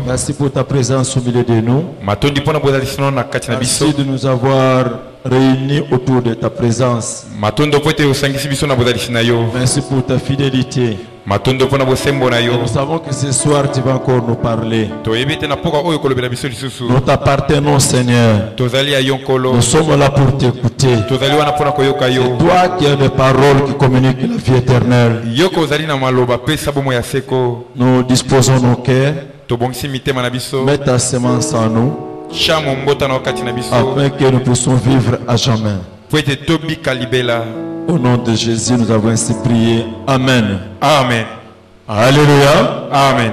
Merci pour ta présence au milieu de nous. Merci de nous avoir réunis autour de ta présence. Merci pour ta fidélité. Nous savons que ce soir tu vas encore nous parler. Nous t'appartenons, Seigneur. Nous sommes là pour t'écouter. C'est toi qui as les paroles qui communiquent la vie éternelle. Nous disposons nos cœurs. Mets ta semence en nous, afin que nous puissions vivre à jamais. Au nom de Jésus, nous avons ainsi prié. Amen. Amen. Alléluia. Amen.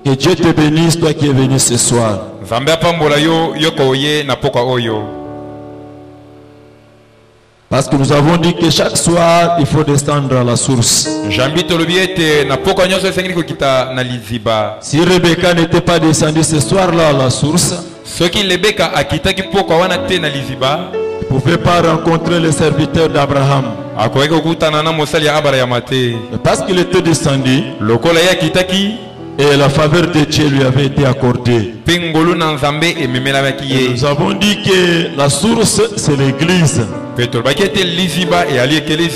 Que Dieu te bénisse, toi qui es venu ce soir. Parce que nous avons dit que chaque soir, il faut descendre à la source. Si Rebecca n'était pas descendue ce soir-là à la source, il ne pouvait pas rencontrer les serviteurs d'Abraham. Parce qu'il était descendu, et la faveur de Dieu lui avait été accordée. Et nous avons dit que la source, c'est l'église.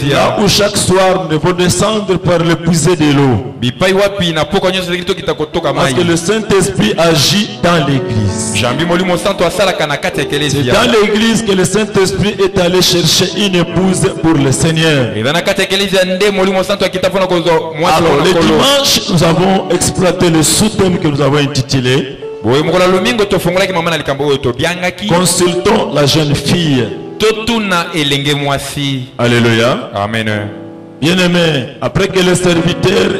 Là où chaque soir nous devons descendre par le puiser de l'eau. Parce que le Saint-Esprit agit dans l'église. C'est dans l'église que le Saint-Esprit est allé chercher une épouse pour le Seigneur. Alors le dimanche, nous avons exploité le sous-thème que nous avons intitulé Consultons la jeune fille. Alléluia. Amen. Bien-aimé, après que le serviteur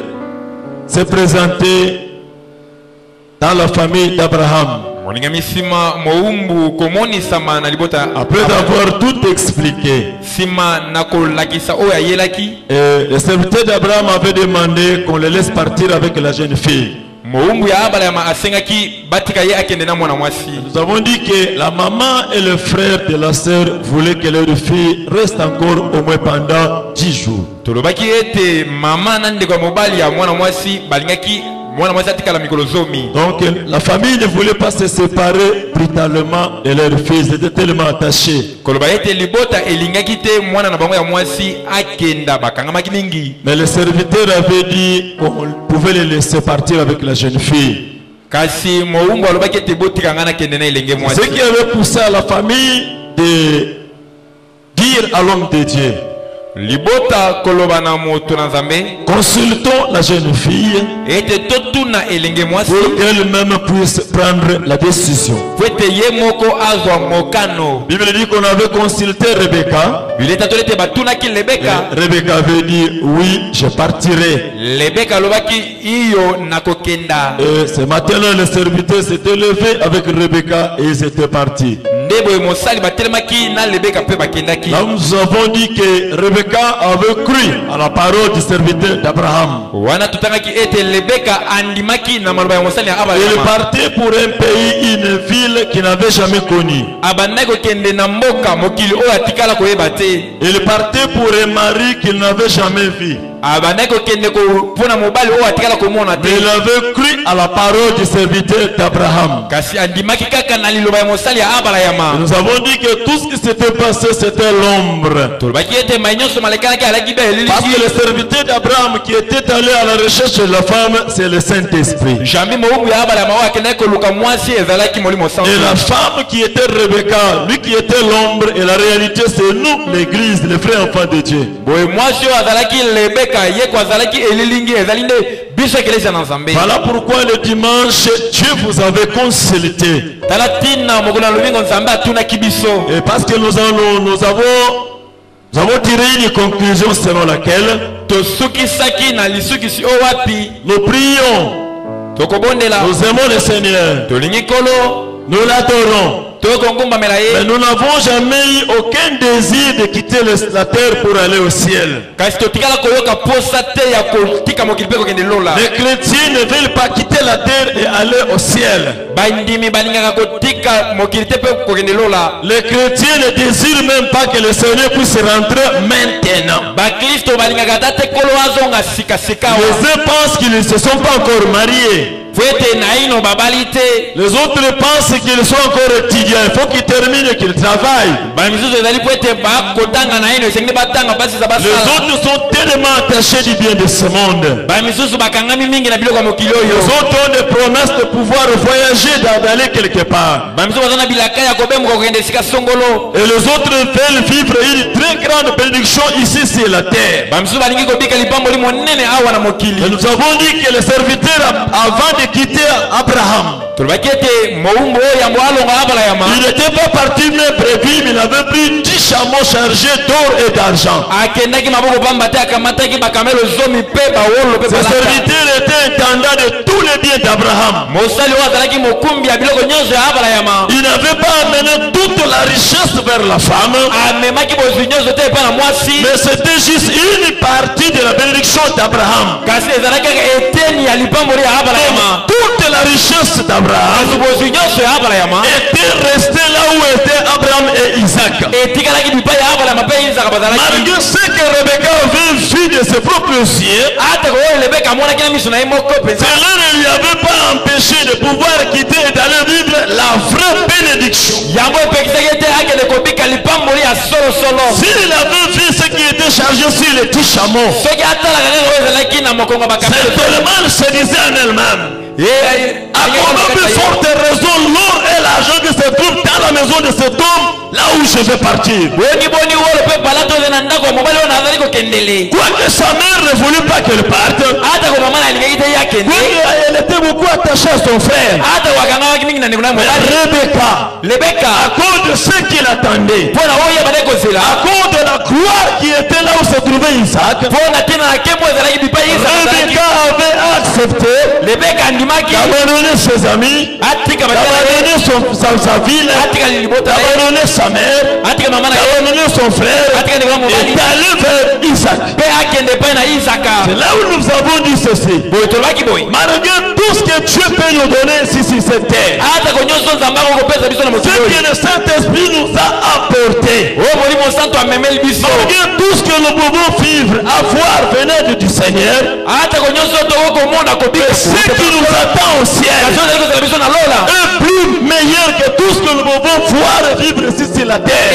s'est présenté dans la famille d'Abraham, après avoir tout expliqué, le serviteur d'Abraham avait demandé qu'on le laisse partir avec la jeune fille. Nous avons dit que la maman et le frère de la sœur voulaient que leur fille reste encore au moins pendant 10 jours. Donc la famille ne voulait pas se séparer brutalement de leur fils. Ils étaient tellement attachés. Mais le serviteur avait dit qu'on pouvait les laisser partir avec la jeune fille. Ce qui avait poussé à la famille de dire à l'homme de Dieu, consultons la jeune fille pour qu'elle-même puisse prendre la décision. La Bible dit qu'on avait consulté Rebecca. Rebecca avait dit oui, je partirai. Et ce matin-là, le serviteur s'était levé avec Rebecca et ils étaient partis. Là, nous avons dit que Rebecca avait cru à la parole du serviteur d'Abraham. Il partait pour un pays, une ville qu'il n'avait jamais connue. Il partait pour un mari qu'il n'avait jamais vu. Mais il avait cru à la parole du serviteur d'Abraham. Nous avons dit que tout ce qui s'était passé, c'était l'ombre. Parce que le serviteur d'Abraham qui était allé à la recherche de la femme, c'est le Saint-Esprit. Et la femme qui était Rebecca, lui qui était l'ombre, et la réalité c'est nous, l'église, les frères enfants de Dieu. Voilà pourquoi le dimanche, Dieu vous avait consulté. Et parce que nous avons tiré une conclusion selon laquelle nous prions, nous aimons le Seigneur, nous l'adorons. Mais nous n'avons jamais eu aucun désir de quitter la terre pour aller au ciel. Les chrétiens ne veulent pas quitter la terre et aller au ciel. Les chrétiens ne désirent même pas que le Seigneur puisse rentrer maintenant. Les uns pensent qu'ils ne se sont pas encore mariés. Les autres pensent qu'ils sont encore étudiants. Il faut qu'ils terminent et qu'ils travaillent. Les autres sont tellement attachés du bien de ce monde. Les autres ont des promesses de pouvoir voyager, d'aller quelque part. Et les autres veulent vivre une très grande bénédiction ici sur la terre. Et nous avons dit que les serviteurs, avant de quitter Abraham, il n'était pas parti mais prévu, mais il avait pris 10 chameaux chargés d'or et d'argent. Ces serviteurs étaient intendants de tous les biens d'Abraham. Il n'avait pas amené toute la richesse vers la femme, mais c'était juste une partie de la bénédiction d'Abraham. Toute la richesse d'Abraham était restée là où étaient Abraham et Isaac. Malgré ce que Rebecca avait vu de ses propres yeux, cela ne lui avait pas empêché de pouvoir quitter et d'aller vivre la vraie bénédiction. S'il avait vu ce qui était chargé sur les 10 chameaux, certainement elle se disait en elle-même, à combien de fortes raisons l'or et l'argent qui se trouvent dans la maison de cet homme, là où je vais partir. Quoique sa mère ne voulut pas qu'elle parte, elle était beaucoup attachée à son frère. Mais Rebecca, à cause de ce qu'il attendait, à cause de la gloire qui était là où se trouvait Isaac, Rebecca avait accepté d'abandonner ses amis, d'abandonner sa ville, d'abandonner sa mère, d'abandonner son frère et d'aller vers Isaac. C'est là où nous avons dit ceci. Malgré tout ce que Dieu peut nous donner ici sur cette terre, ce que le Saint-Esprit nous a apporté, malgré tout ce que nous pouvons vivre, avoir venir du Seigneur, ce qui nous attend au ciel est plus meilleur que tout ce que nous pouvons voir et vivre ici sur la terre.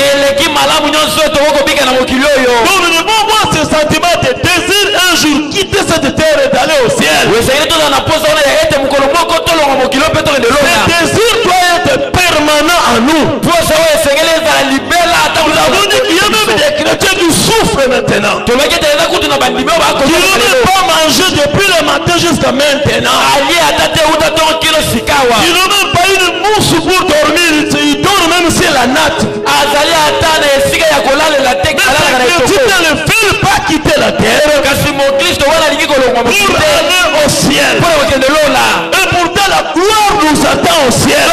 Donc nous devons voir ce sentiment de désir un jour quitter cette terre et d'aller au ciel. Ce désir doit être permanent en nous. Nous avons dit qu'il y a même des chrétiens qui souffrent maintenant, qui n'ont pas mangé depuis le matin jusqu'à maintenant, qui n'ont même pas une mousse pour dormir, ils dorment même sur la natte. Tu ne veux pas quitter la terre pour aller au ciel. Et pourtant la gloire nous attend au ciel.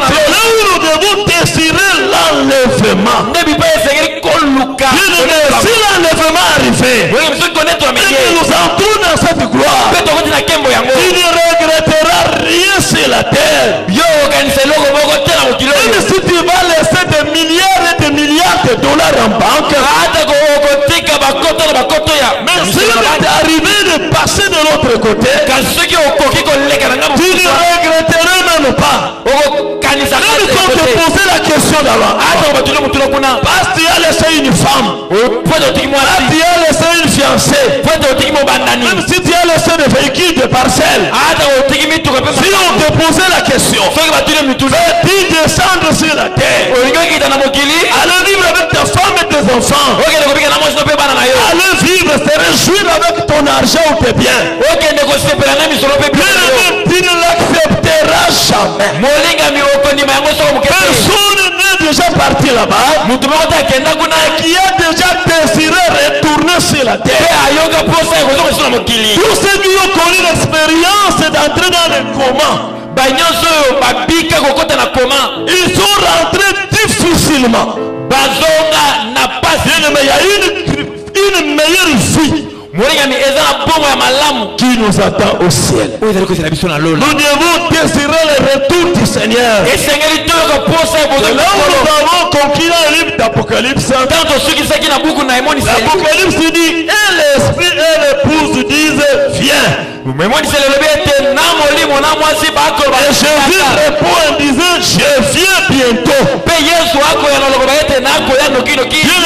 C'est là où nous devons désirer l'enlèvement. Si l'enlèvement arrivait et que nous entrons dans cette gloire, tu ne regretteras rien sur la terre. Même si tu vas laisser des milliards et des milliards de dollars en banque, mais si tu es arrivé de passer de l'autre côté, tu ne regretteras même pas. Même quand on te posait la question d'avant, parce que tu as laissé une femme, parce que tu as laissé une fiancée, même si tu as laissé des véhicules de parcelles, si on te posait la question, veux-tu descendre sur la terre, aller vivre avec ta femme et tes enfants, aller vivre, se réjouir avec ton argent ou tes biens, tu ne l'accepteras jamais. Personne n'est déjà parti là-bas qui a déjà désiré retourner sur la terre. Tous ceux qui ont connu l'expérience d'entrer dans le coma, ils sont rentrés difficilement. Mais il y a une meilleure vie qui nous attend au ciel. Nous devons désirer le retour du Seigneur. Et là où nous avons conquis le livre d'Apocalypse, l'Apocalypse dit, et l'esprit et l'épouse disent, viens. Et Jésus répond en disant, je viens bientôt. Bien,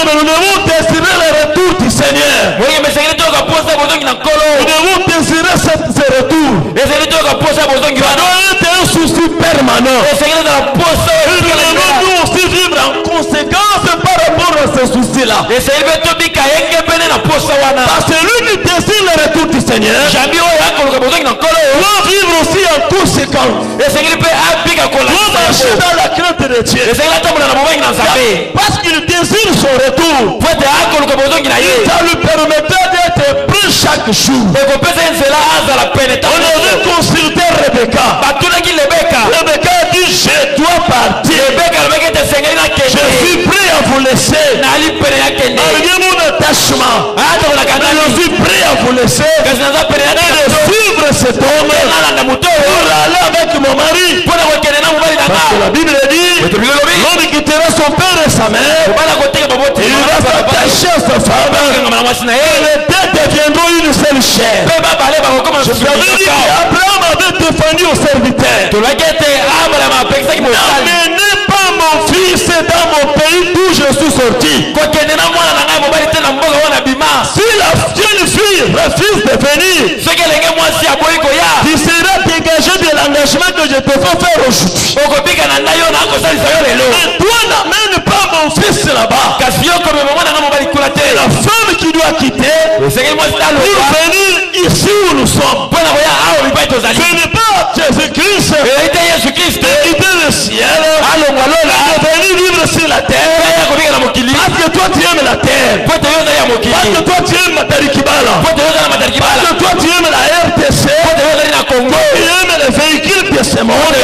nous devons désirer le retour du Seigneur. Nous devons désirer ce retour. Ça doit être un souci permanent. Et nous aussi vivre en conséquence par rapport à ce souci-là. Parce que celui qui désire le retour du Seigneur doit vivre aussi en conséquence. Doit marcher dans la crainte de Dieu. Parce qu'il désire son retour. Ça lui permettra d'être prêt chaque jour. On avait consulté Rebecca. Rebecca a dit, je dois partir. Je suis prêt à vous laisser. Malgré mon attachement, je suis prêt à vous laisser et de suivre cet homme pour aller avec mon mari. Parce que la Bible dit, l'homme quittera son père et sa mère, il va s'attacher à sa femme et les deux deviendront une seule chair. Je vous avais dit qu'Abraham avait défendu au serviteur. N'amenez pas mon fils dans mon pays d'où je suis sorti. Si la jeune fille refuse de venir, tu seras dégagé de l'engagement que je te fais faire aujourd'hui. Et toi n'amène pas mon fils là-bas. La femme qui doit quitter pour venir ici où nous sommes. Ce n'est pas Jésus-Christ qui quitter le ciel et venir vivre sur la terre. Parce que toi tu aimes la terre. Parce que toi tu aimes Matarikibala. Parce que toi tu aimes la RTC. Tu aimes les véhicules de ce monde.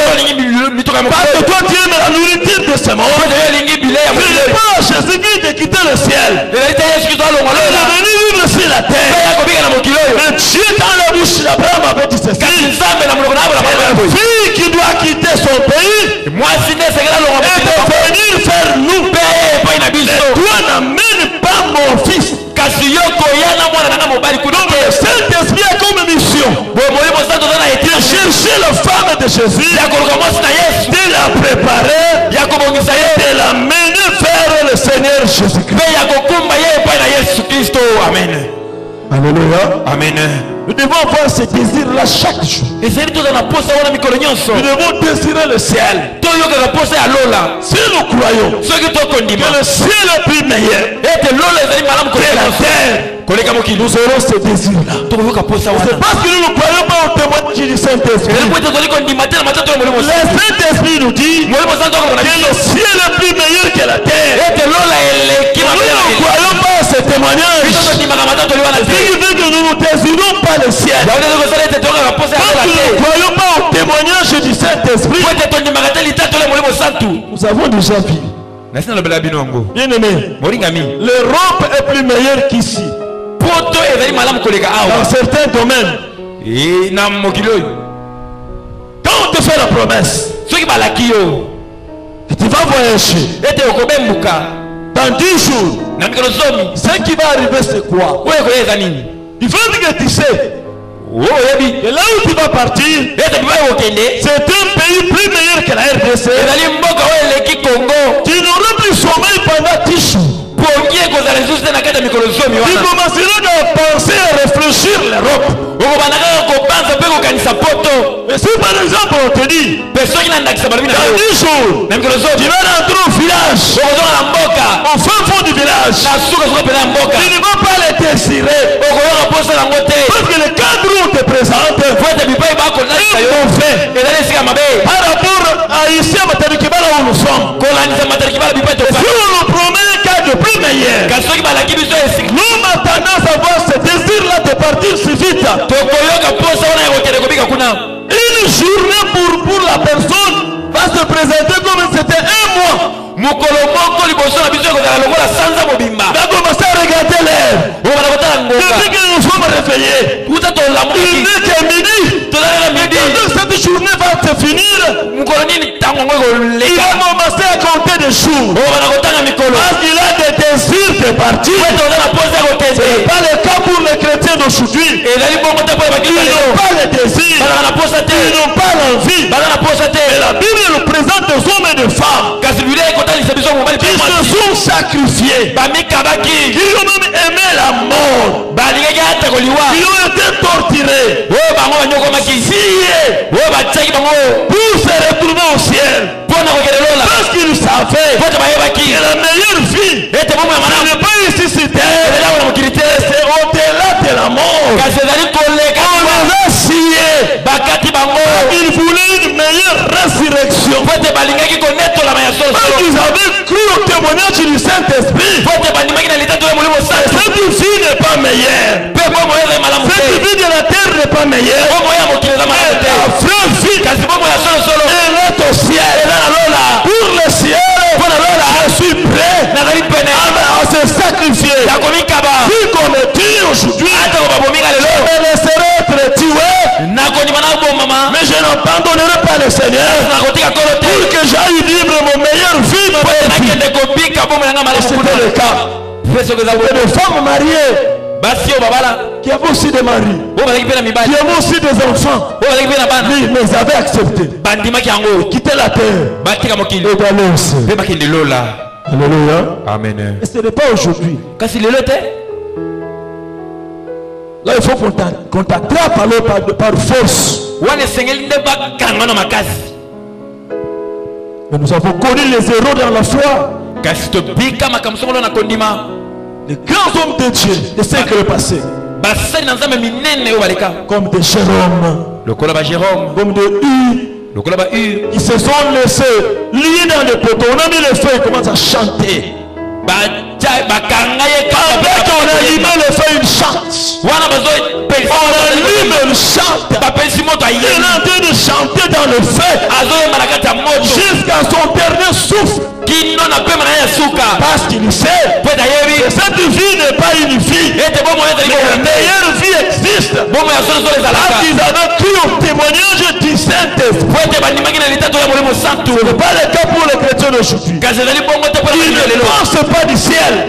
Parce que toi tu aimes la nourriture de ce monde. Ce n'est pas Jésus-Christ de quitter le ciel. Il est venu vivre sur la terre. Le Dieu dans la bouche d'Abraham avait dit ceci. La fille qui doit quitter son pays et de venir faire nous. Et toi n'amène pas mon fils. Donc le Saint-Esprit a comme mission de chercher la femme de Jésus, de la préparer et de la mener vers le Seigneur Jésus-Christ. Amen. Alléluia. Amen. Nous devons avoir ce désir-là chaque jour. Nous devons désirer le ciel. Si nous croyons que le ciel est plus meilleur que la terre, nous aurons ce désir-là. C'est parce que nous ne croyons pas au témoignage du Saint-Esprit. Le Saint-Esprit nous dit que le ciel est plus meilleur que la terre. Nous ne croyons pas à ce témoignage. Ce qui veut que nous ne désirons pas le ciel. Quand nous ne croyons pas au témoignage du Saint-Esprit, nous avons déjà vu. Bien aimé, l'Europe est plus meilleure qu'ici. Dans certains domaines. Quand on te fait la promesse que tu vas voyager dans 10 jours, ce qui va arriver c'est quoi? Il faut que tu sais. Et là où tu vas partir, c'est un pays plus meilleur que la RDC. Tu n'auras plus sommeil pendant 10 jours. Tu commenceras à penser à réfléchir l'Europe. Et si par exemple on te dit dans 10 jours tu vas rentrer au village, au fin fond du village, tu ne vas pas les désirer. Parce que le cadre où on te présente est mauvais par rapport à ici à Matarikibala où nous sommes. Si on nous promet un cadre plus meilleur, l'homme a tendance à avoir ce désir-là de partir si vite. réveillé. Il n'est qu'à midi. Cette journée va se finir. Il va commencer à compter des jours. Parce qu'il a des désirs de partir. Ce n'est pas le cas pour les chrétiens d'aujourd'hui. Ils n'ont pas le désir. Ils n'ont pas l'envie. Et la Bible nous présente des hommes et des femmes qui se sont sacrifiés. Qui ont même aimé la mort. Qui ont été torturés. Pour se retrouver au ciel. Parce qu'ils savaient que la meilleure vie n'est pas ici sur terre. C'est au-delà de la mort. On les a sciés. Ils voulaient une meilleure résurrection. Parce qu'ils avaient cru au témoignage du Saint-Esprit. Cette vie n'est pas meilleure. Cette vie de la terre n'est pas meilleure. La vraie vie est au ciel. Pour le ciel, je suis prêt à se sacrifier. Vu qu'on me tue aujourd'hui, je me laisserai être tué. Mais je n'abandonnerai pas le Seigneur pour que j'aille vivre mon meilleur vie. C'était le cas. Des femmes mariées qui avaient aussi des maris, qui avaient aussi des enfants, mais ils avaient accepté quitter la terre et d'aller au ciel. Alléluia. Amen. Et ce n'est pas aujourd'hui. Là, il faut contacter à parler par force. Mais nous avons connu les héros dans la foi. Les grands hommes de Dieu des siècles passés. Comme des Jérôme. Comme des Hur. Ils se sont laissés liés dans les poteaux. On a mis les feux et commencent à chanter. Avec on allume le feu, il chante. On allume, il chante. Il est en train de chanter dans le feu jusqu'à son dernier souffle. Parce qu'il sait que cette vie n'est pas une vie. Mais la meilleure vie existe. Parce qu'ils avaient cru au témoignage du Saint-Esprit. Ce n'est pas le cas pour les chrétiens d'aujourd'hui. Ils ne pensent pas du ciel. Ils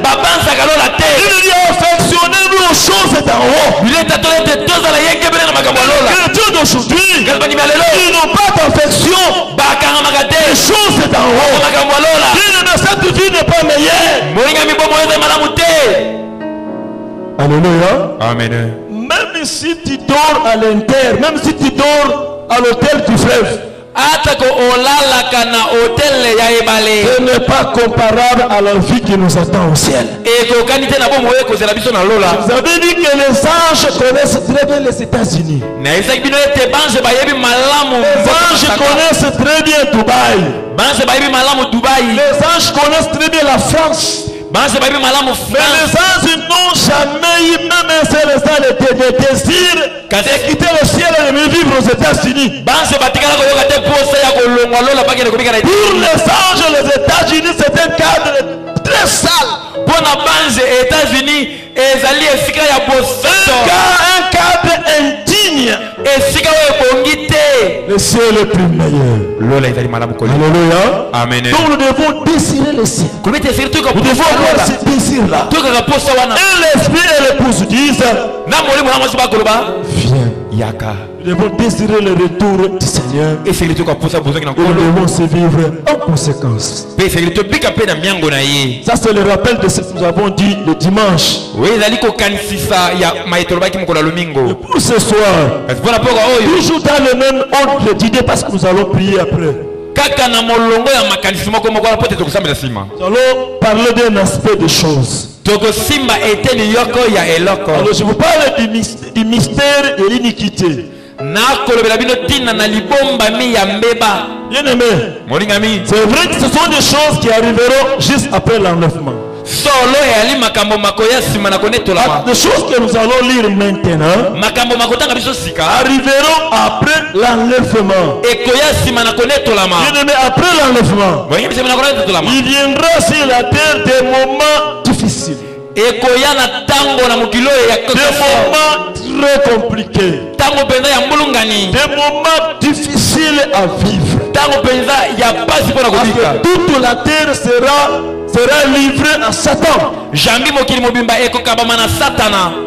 disent affectionnez-vous aux choses d'en haut. Les chrétiens d'aujourd'hui, ils n'ont pas d'affection des choses d'en haut. Cette vie n'est pas meilleure. Alléluia. Amen. Même si tu dors à l'inter, même si tu dors à l'hôtel du fleuve, ce n'est pas comparable à la vie qui nous attend au ciel. Vous avez dit que les anges connaissent très bien les États-Unis. Les anges connaissent très bien Dubaï. Les anges connaissent très bien la France. Mais les anges n'ont jamais eu même un seul instant de désir de quitter le ciel et de vivre aux États-Unis. Pour les anges, les États-Unis, c'est un cadre très sale. Un cadre indigne. Le ciel est plus meilleur. Alléluia. Amen. Donc nous devons désirer le ciel. Nous devons avoir ce désir-là. Et l'esprit et l'épouse disent viens. Nous devons désirer le retour du Seigneur. Et nous devons se vivre en conséquence. Ça c'est le rappel de ce que nous avons dit le dimanche. Et pour ce soir, toujours dans le même ordre d'idées parce que nous allons prier après. Nous allons parler d'un aspect des choses. Alors je vous parle du mystère de l'iniquité. Bien-aimé, c'est vrai que ce sont des choses qui arriveront juste après l'enlèvement. Des choses que nous allons lire maintenant arriveront après l'enlèvement. Bien-aimé, après l'enlèvement, il viendra sur la terre des moments difficiles. Des moments très compliqués, des moments difficiles à vivre. Parce que toute la terre sera livrée à Satan.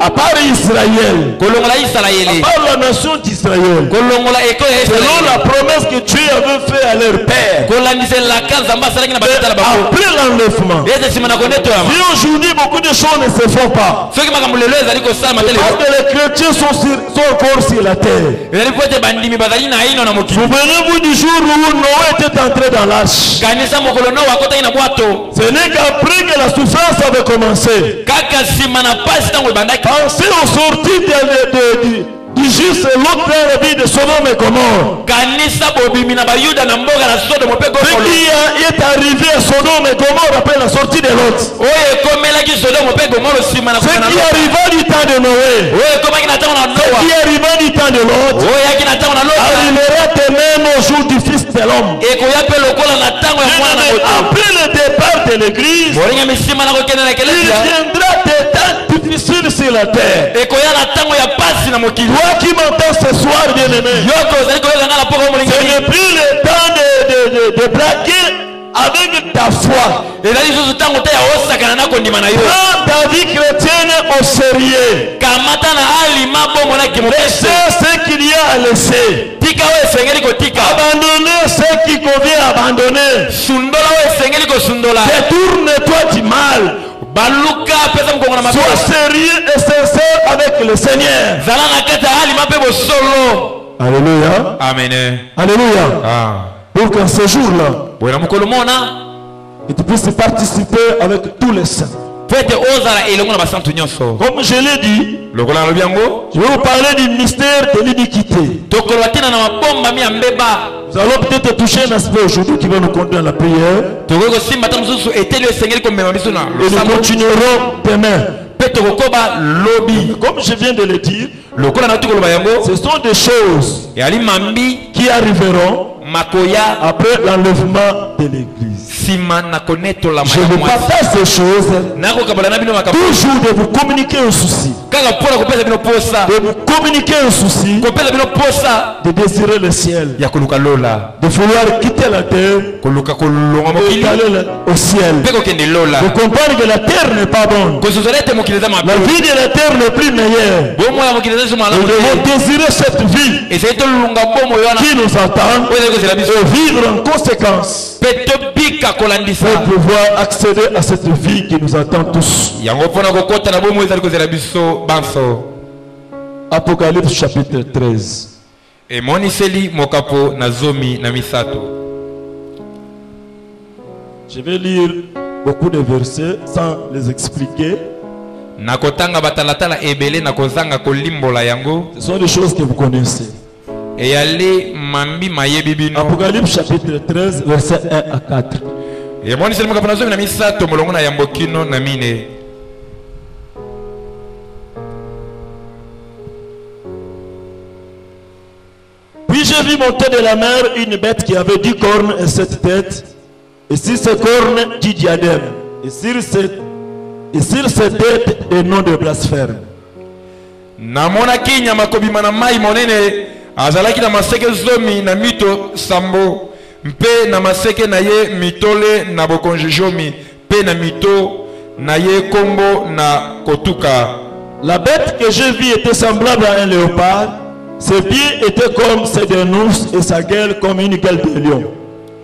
À part Israël, à part la nation d'Israël, selon la promesse que Dieu avait faite à leur père, après l'enlèvement. Et aujourd'hui, beaucoup de choses ne se font pas. Parce que les chrétiens sont encore sur la terre. Souvenez-vous du jour où Noé était entré dans l'arche. Ce n'est qu'après que la souffrance avait commencé. Pensez aux sorties du juste l'autre la vie de Sodome et Gomorrhe. Ce qui est arrivé à Sodome et Gomorrhe après la sortie de l'autre. Ce qui arriva du temps de Noé. Ce qui arriva du temps de l'autre. Arrivera de même au jour du Fils de l'homme. Après le départ de l'église, il viendra des temps difficiles sur la terre. Toi qui m'entends ce soir, bien-aimé, ce n'est plus le temps de blaguer avec ta foi. Prends ta vie chrétienne au sérieux. Laissez ce qu'il y a à laisser. Abandonner ce qui convient à abandonner. Détourne-toi du mal. Sois sérieux et sincère avec le Seigneur. Alléluia. Amen. Alléluia. Ah. Pour qu'en ce jour-là, et tu puisses participer avec tous les saints. Comme je l'ai dit, je vais vous parler du mystère de l'iniquité. Nous allons peut-être toucher un aspect aujourd'hui qui va nous conduire à la prière. Et nous continuerons demain. Comme je viens de le dire, ce sont des choses qui arriveront après l'enlèvement de l'église. Je vous partage ces choses toujours de vous communiquer un souci, de vous communiquer un souci, de désirer le ciel, de vouloir quitter la terre et aller au ciel, de comprendre que la terre n'est pas bonne, la vie de la terre n'est plus meilleure. Nous devons désirer cette vie qui nous attend et vivre en conséquence pour pouvoir accéder à cette vie qui nous attend tous. Apocalypse chapitre 13. Je vais lire beaucoup de versets sans les expliquer. Ce sont des choses que vous connaissez. Apocalypse chapitre 13, versets 1 à 4. Puis j'ai vu monter de la mer une bête qui avait 10 cornes et 7 têtes, et sur ces cornes 10 diadèmes, et sur ces têtes des noms de blasphème. Namonaki nyama kobimana mai monene azalaki na maseke zomi na mito sambo mpe na maseke na ye mitole na bokonjejomi pe na mito na ye kombo na kotuka. La bête que j'ai vue était semblable à un léopard, ses pieds étaient comme ceux d'un ours et sa gueule comme une gueule de lion.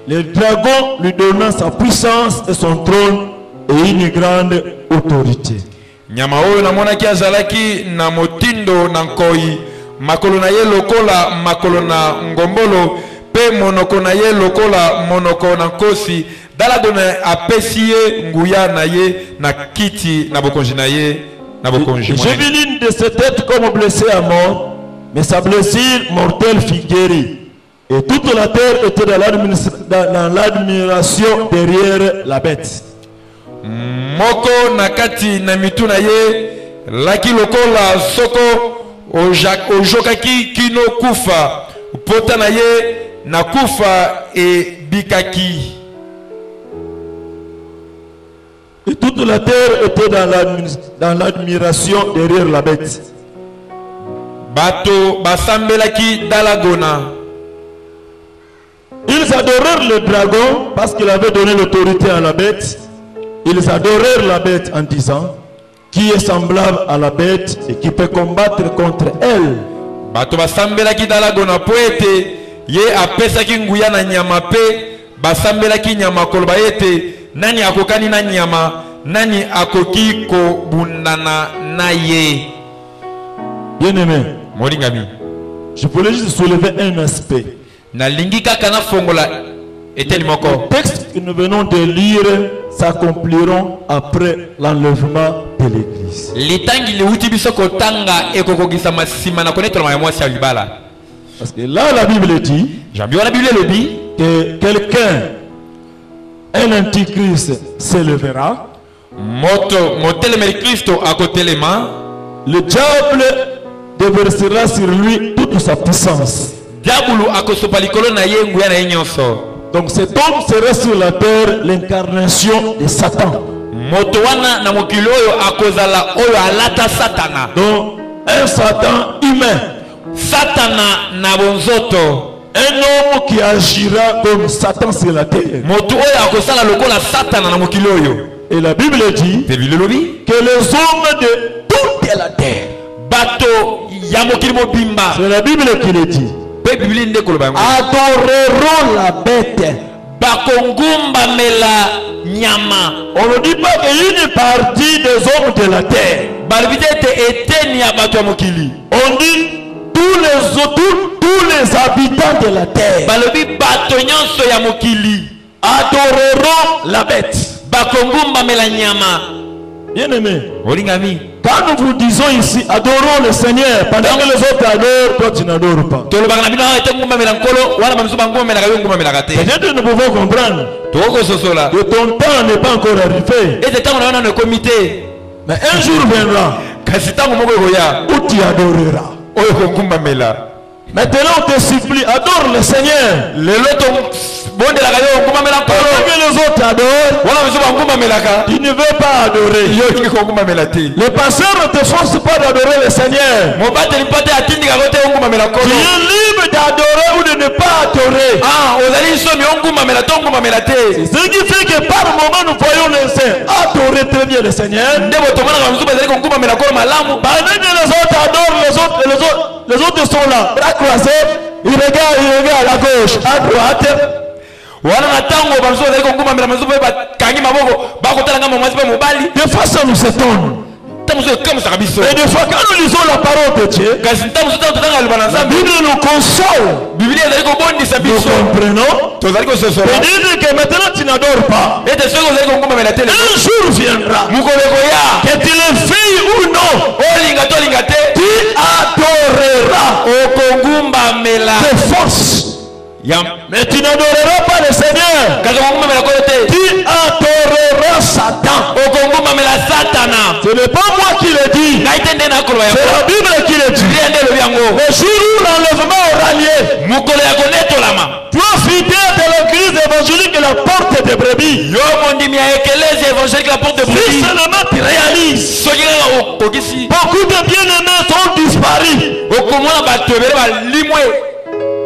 Le dragon lui donna sa puissance et son trône et une grande autorité. Nyama oyo namonaki azalaki na motindo na nkoi, makolo na ye lokola makolo na ngombolo pe monoko na ye lokola monoko na nkosi. Dalado na apesi ye nguya na ye na kiti na bokonzi na ye na bokonzi. J'ai vu l'une de ses têtes comme blessée à mort, mais sa blessure mortelle fut guérie. Et toute la terre était dans l'admiration derrière la bête. Moko nakati na mitu na ye laki lokola soko ojokaki kino kufa pota na ye na kufa e bikaki. Et toute la terre était dans l'admiration derrière la bête. bato basambelaki dalagona. Ils adorèrent le dragon parce qu'il avait donné l'autorité à la bête. Ils adorèrent la bête en disant, qui est semblable à la bête et qui peut combattre contre elle. Bato basambelaki dalagona poete ye apesaki nguya na nyama pe basambelaki nyama koloba ete nani akokani na nyama nani akoki ko bundana na ye. Bien-aimé, Moringami, je voulais juste soulever un aspect. na lingika kana fongola eteli moko. Les textes que nous venons de lire s'accompliront après l'enlèvement de l'église. Litangi liuti biso kotanga ekokogisa masima na konetola ya mwasi ya libala. Parce que là la Bible dit Jambi wana Bible le dit que quelqu'un, un antichrist s'élèvera. Motelemeli Kristo akotelema. Le diable déversera sur lui toute sa puissance. Diabulu akosopa likolo na ye nguya na ye nyonso. Donc cet homme serait sur la terre l'incarnation de Satan. Moto wana na mokili oyo akozala oyo alata satana. Donc un Satan humain. Satana na bonzoto. Un homme qui agira comme Satan sur la terre. Moto oyo akosala lokola satana na mokili oyo. Et la Bible dit que les hommes de toute la terre, bato ya mokili mobimba, c'est la Bible qui le dit, adoreront la bête. Bakongumba mela nyama. On ne dit pas qu'une partie des hommes de la terre. On dit tous les habitants de la terre adoreront la bête. Bien aimé, quand nous vous disons ici adorons le Seigneur, pendant que les autres adorent, toi tu n'adores pas. Peut-être nous pouvons comprendre que ton temps n'est pas encore arrivé. Mais un jour viendra où tu adoreras. Maintenant on te supplie, adore le Seigneur. Pendant que les autres adorent, tu ne veux pas adorer. Les pasteurs ne te forcent pas d'adorer le Seigneur. Tu es libre d'adorer ou de ne pas adorer. C'est ce qui fait que par moment nous voyons les saints adorer très bien le Seigneur. Pendant que les autres adorent, les autres sont là, bras croisés, ils regardent à gauche, à droite. Des fois ça nous étonne. Et des fois quand nous lisons la parole de Dieu, la Bible nous console. Nous comprenons. Et dit que maintenant tu n'adores pas. Un jour viendra que tu le fille ou non, tu adoreras de force. Mais tu n'adoreras pas le Seigneur. Tu adoreras Satan. Ce n'est pas moi qui le dis. C'est la Bible qui le dit. Le jour où l'enlèvement aura lieu, toi fidèle de l'église évangélique et la porte des brebis, si seulement tu réalises, beaucoup de bien-aimés sont disparus.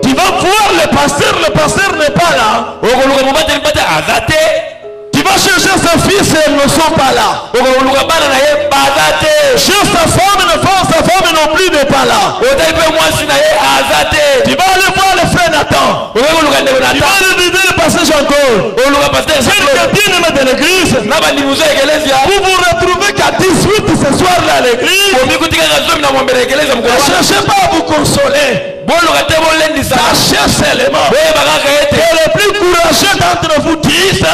Tu vas voir le pasteur n'est pas là. Tu vas chercher sa fils et elles ne sont pas là. Cherche sa femme non plus n'est pas là. Tu vas aller voir le frère Nathan. Tu vas aller visiter le pasteur Jean-Claude. Quelques bien-aimés de l'église. Vous vous retrouvez qu'à 18 ce soir là à l'église. Ne cherchez pas à vous consoler. Sachez seulement que le plus courageux d'entre vous disent que le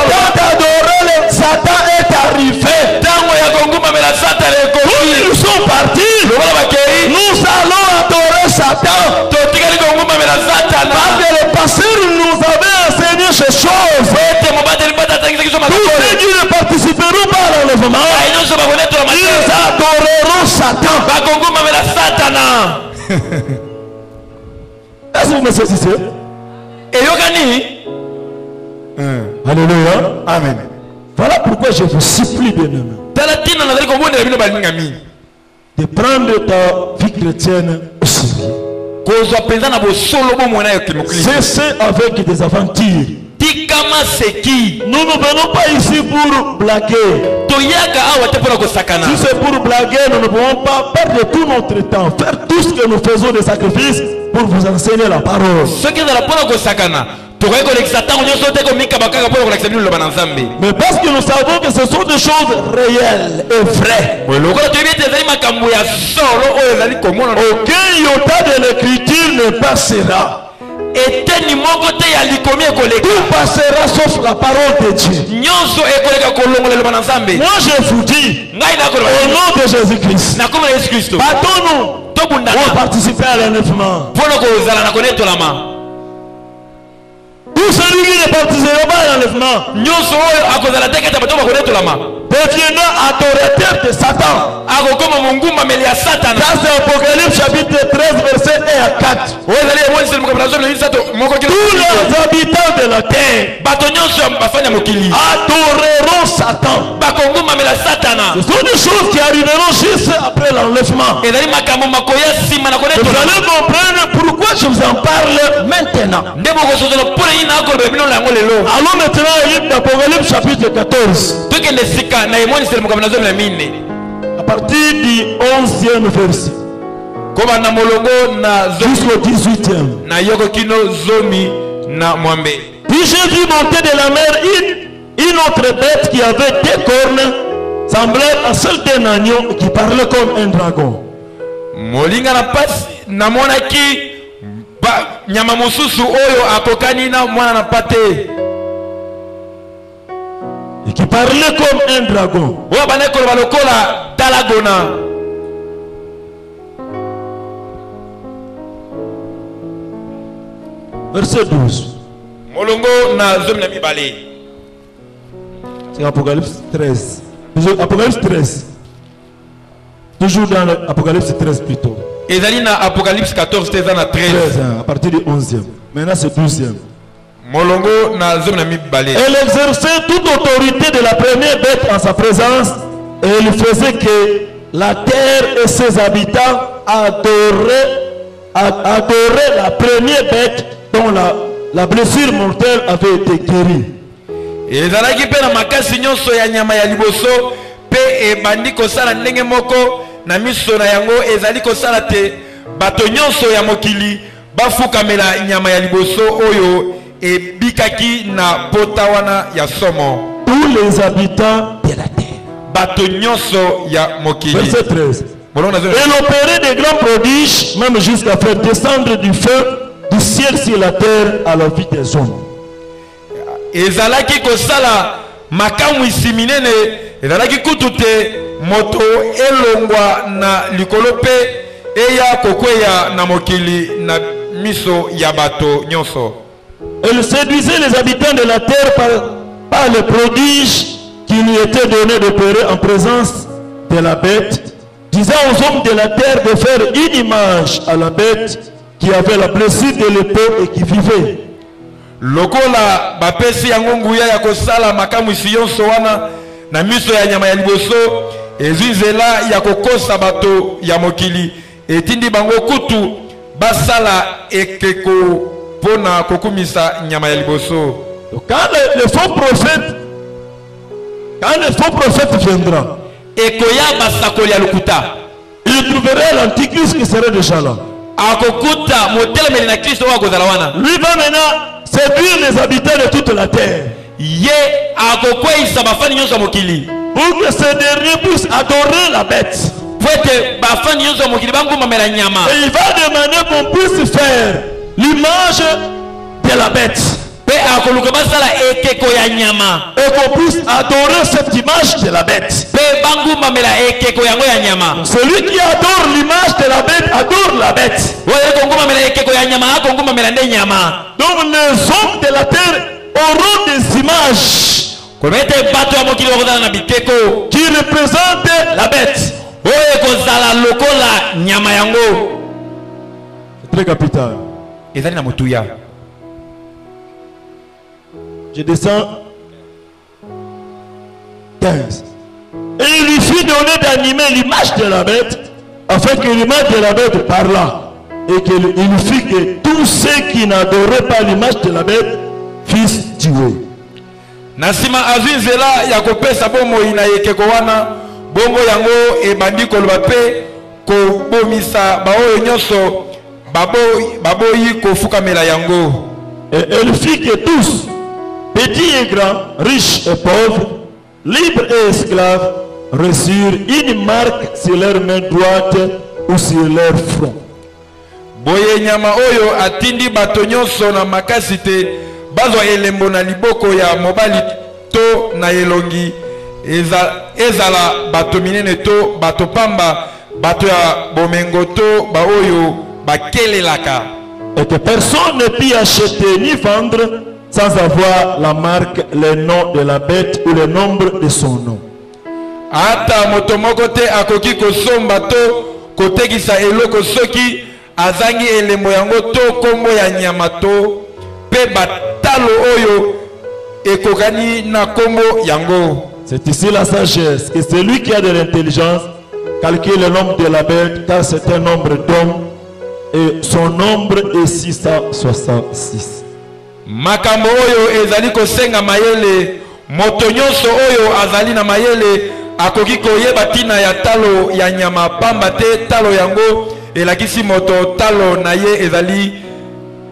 temps d'adorer le Satan est arrivé. Nous sommes partis. Nous allons adorer Satan. Parce que le pasteur nous avait enseigné ces choses. Tous ceux qui ne participeront pas à l'enlèvement, ils adoreront Satan. Est-ce que vous me saisissez? Alléluia. Amen. Voilà pourquoi je vous supplie, bien-aimés. de prendre ta vie chrétienne au sérieux. Cessez avec des aventures. Nous ne venons pas ici pour blaguer. Si c'est pour blaguer, nous ne pouvons pas perdre tout notre temps, faire tout ce que nous faisons des sacrifices pour vous enseigner la parole. Mais parce que nous savons que ce sont des choses réelles et vraies. Aucun iota de l'écriture ne passera. Tout passera sauf la parole de Dieu. Moi je vous dis, au nom de Jésus-Christ, battons-nous pour participer à l'enlèvement. Tout celui qui ne participera pas à l'enlèvement deviendra adorateur de Satan. Ça c'est Apocalypse chapitre 13 verset 1 à 4. Tous les habitants de la terre adoreront Satan. Ce sont des choses qui arriveront juste après l'enlèvement. Vous allez comprendre pourquoi je vous en parle maintenant. Allons maintenant au livre d'Apocalypse chapitre 14. À partir du 11e verset jusqu'au 18e. Puis j'ai vu monter de la mer une autre bête qui avait deux cornes, semblable à celle d'un agneau, qui parlait comme un dragon. Et qui parlait comme un dragon. Verset 12. C'est Apocalypse 13. Apocalypse 13. Toujours dans l'Apocalypse 13 plutôt. Apocalypse 14, 13, à partir du 11e. Maintenant c'est 12e. Elle exerçait toute autorité de la première bête en sa présence, et il faisait que la terre et ses habitants adoraient la première bête dont la blessure mortelle avait été guérie. Et na miso na yango ezali kosala te bato nyonso ya mokili bafukamela nyama ya liboso oyo ebikaki na pota wana ya somo. Tous les habitants de la terre. Bato nyonso ya mokili. Verset 13. Elle opérait des grands prodiges, même jusqu'à faire descendre du feu du ciel sur la terre à la vie des hommes. Ezalaki kosala makamu isiminene ezalaki kutute moto elongwa na likolope eya kokweya na mokili na miso ya bato nyonso. Elle séduisait les habitants de la terre par les prodiges qui lui étaient donnés d'opérer en présence de la bête, disant aux hommes de la terre de faire une image à la bête qui avait la blessure de l'épée et qui vivait. Lokola bapesi yango nguya ya kosala makamu nyonso wana na miso ya nyama ya liboso ezizela ya kokosa bato ya mokili etindi bango kutu basala ekeko pona kokumisa nyama ya liboso. Quand le faux prophète viendra, ekoya basakoli ya lokuta, il trouverait l'antichrist qui serait déjà là. Akokuta motelemeli na Kristo wa kozala wana. Lui va maintenant séduire les habitants de toute la terre. Ye akokweisa bafani nyonso mokili. Pour que ces derniers puissent adorer la bête. Et il va demander qu'on puisse faire l'image de la bête. Et qu'on puisse adorer cette image de la bête. Celui qui adore l'image de la bête adore la bête. Donc les hommes de la terre auront des images qui représentent la bête. C'est très capital. Je descends 15. Et il lui fit donner d'animer l'image de la bête afin que l'image de la bête parlât, et qu'il fit que tous ceux qui n'adoraient pas l'image de la bête fussent tués. Nasima azinzela ya kopesa bomo ina yekeko wana bongo yango ebandi koloba pe ko bomisa baoyo nyonso baboyi kofukamela yango. Et elle fit que tous, petits et grands, riches et pauvres, libres et esclaves, reçurent une marque sur leur main droite ou sur leur front. Boye nyama oyo atindi bato nyonso na makasi te bazwa elembo na liboko ya mobali to na elongi ezala bato minene to bato pamba bato ya bomengo to baoyo bakelelaka. Et que personne ne put acheter ni vendre sans avoir la marque, le nom de la bête ou le nombre de son nom. Ata moto moko te akoki kosomba to kotekisa eloko soki azangi elembo yango to kombo ya nyama to pe batalo oyo ekokani na kombo yango. C'est ici la sagesse, que celui qui a de l'intelligence calcule le nombre de la bête, car c'est un nombre d'hommes et son nombre est 666. Makambo oyo ezali kosenga mayele moto nyonso oyo azali na mayele akoki koyeba tina ya talo ya nyama pamba te talo yango elakisi moto talo na ye ezali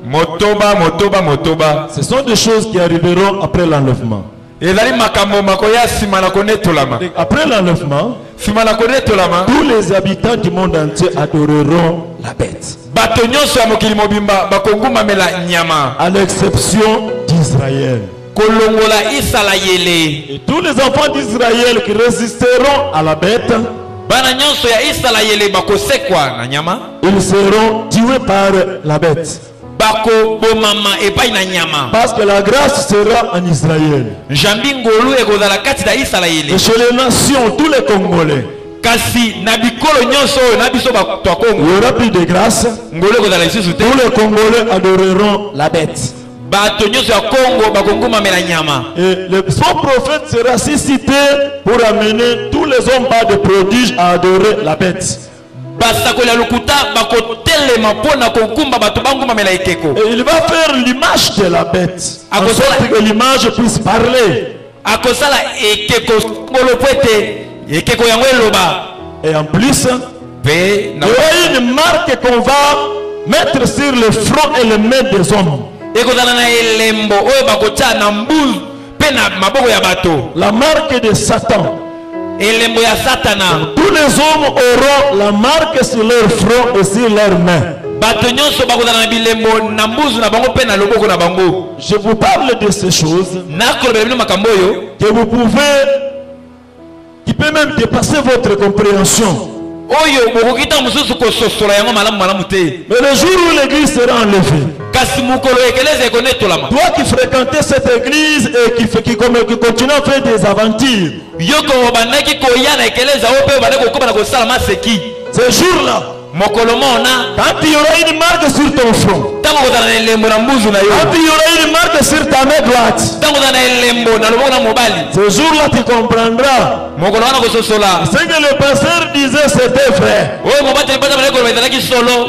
motoba motoba motoba. Ce sont des choses qui arriveront après l'enlèvement. Ezali makambo makoya sima na konetolama. Après l'enlèvement, sima na konetolama, tous les habitants du monde entier adoreront la bête, bato nyonso ya mokili mobimba bakongumamela nyama à l'exception d'Israël. Kolongola Israël. Et tous les enfants d'Israël qui résisteront à la bête, bana nyonso ya Israël bakosekwa na nyama, ils seront tués par la bête. Bako bomama epai na nyama. Parce que la grâce sera en Israël. Jambi ngolu ekozala kati na Israël. Et chez les nations, tous les Congolais, kasi na bikolo nyonso na biso bato Kongo, il y aura plus de grâce. ngolu ekozala lisusu te. Tous les Congolais adoreront la bête. Bato nyonso ya Kongo bakongumamela nyama. Et le son prophète sera suscité pour amener tous les hommes par des prodiges à adorer la bête. Basakola lukuta bakotelema pona konkumba bato bangumamela ekeko. Et il va faire l'image de la bête, en sorte que l'image puisse parler. Akosala ekeko ngolo pwete ekeko yango eloba. Et en plus, il y aura une marque qu'on va mettre sur le front et les mains des hommes. Ekozala na elembo oyo bakota na mbuzu pe na maboko ya bato. La marque de Satan. Elembo ya Satana. Tous les hommes auront la marque sur leur front et sur leurs mains. Bato nyonso bakozala na bilembo na mbuzu na bango pe na loboko na bango. Je vous parle de ces choses nakoloba bino makambo oyo que vous pouvez, qui peut même dépasser votre compréhension. Oyo bokokita mususu kososola yango malamu malamu te. Mais le jour où l'église sera enlevée, kasi mukolo ekeleza ekonetolama. Toi qui fréquentais cette église et qui continue à faire des aventures, yoko bandaki koya na ekeleza ope bandaki kokoba na kosala maseki. Ce jour-là, quand il y aura une marque sur ton front, quand il y aura une marque sur ta main droite, ce jour-là tu comprendras. Ce que le pasteur disait, c'était vrai.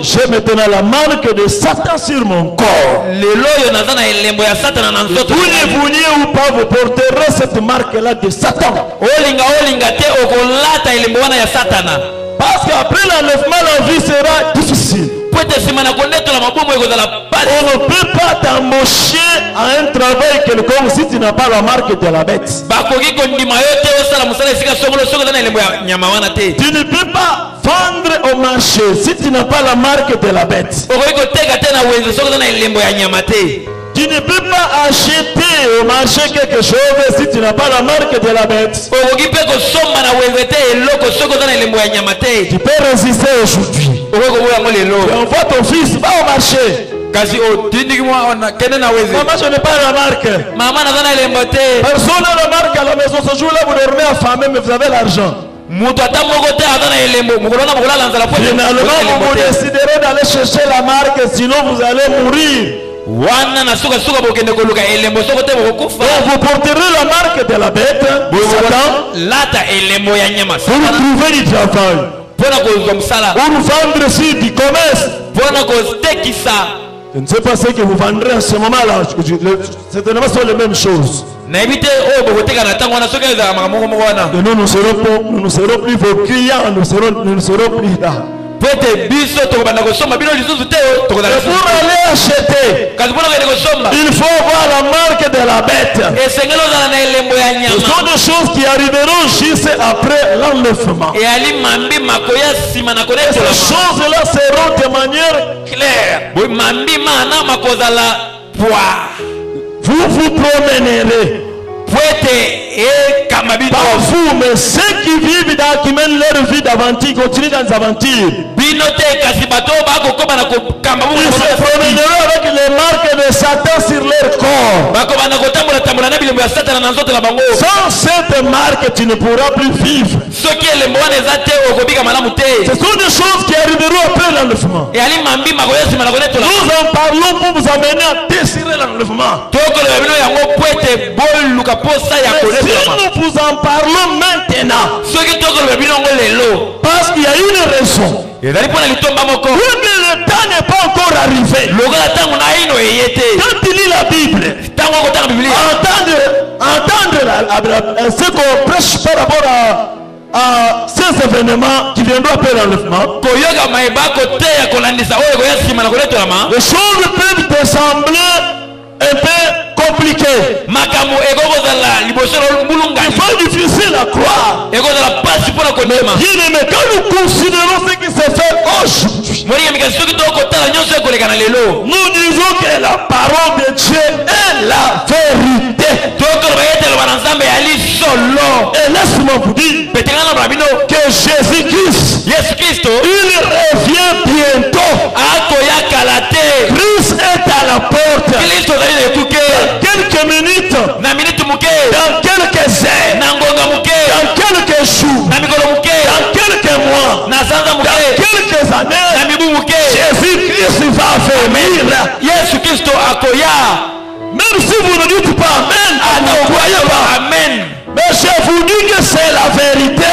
J'ai maintenant la marque de Satan sur mon corps. Vous ne vouliez ou pas, vous porterez cette marque-là de Satan. Parce qu'après l'enlèvement, la vie sera difficile. On ne peut pas t'embaucher à un travail quelconque si tu n'as pas la marque de la bête. Tu ne peux pas vendre au marché si tu n'as pas la marque de la bête. Tu ne peux pas acheter au marché quelque chose si tu n'as pas la marque de la bête. Tu peux résister aujourd'hui. Tu envoies ton fils, va au marché. Maman, je n'ai pas la marque. Personne n'a la marque à la maison. Ce jour-là, vous dormez affamé, mais vous avez l'argent. Finalement, vous déciderez d'aller chercher la marque, sinon vous allez mourir. Donc vous porterez la marque de la bête, Satan, pour trouver du travail. Ou vendre ici du commerce. Je ne sais pas ce que vous vendrez à ce moment-là. Certainement, ce sont les mêmes choses. Et nous ne serons plus vos clients, nous ne serons plus là. Et pour aller acheter, il faut voir la marque de la bête. Ce sont des choses qui arriveront juste après l'enlèvement. Et ces choses-là seront de manière claire. Vous vous promènerez. Pas vous, mais ceux qui vivent qui mènent leur vie d'aventure, continuent dans les aventures. Ils se promèneront avec les marques de Satan sur leur corps. Sans cette marque, tu ne pourras plus vivre. Ce sont des choses qui arriveront après l'enlèvement. Nous en parlons pour vous amener à désirer l'enlèvement. Mais si nous vous en parlons maintenant, parce qu'il y a une raison. Le temps n'est pas encore arrivé. Quand tu lis la Bible, entendre ce qu'on prêche par rapport à ces événements qui viendront après l'enlèvement, les choses peuvent te sembler un peu compliquées. Il faut difficile à croire. Mais quand nous considérons ce qui se fait aujourd'hui, nous disons que la parole de Dieu est la vérité. Et laisse-moi vous dire que Jésus-Christ, il revient bientôt. Christ est à la porte. Dans quelques minutes, dans quelques heures, dans quelques jours, dans quelques mois, dans quelques années, Jésus-Christ va venir. Même si vous ne dites pas Amen, ne croyez pas. Amen. Mais je vous dis que c'est la vérité.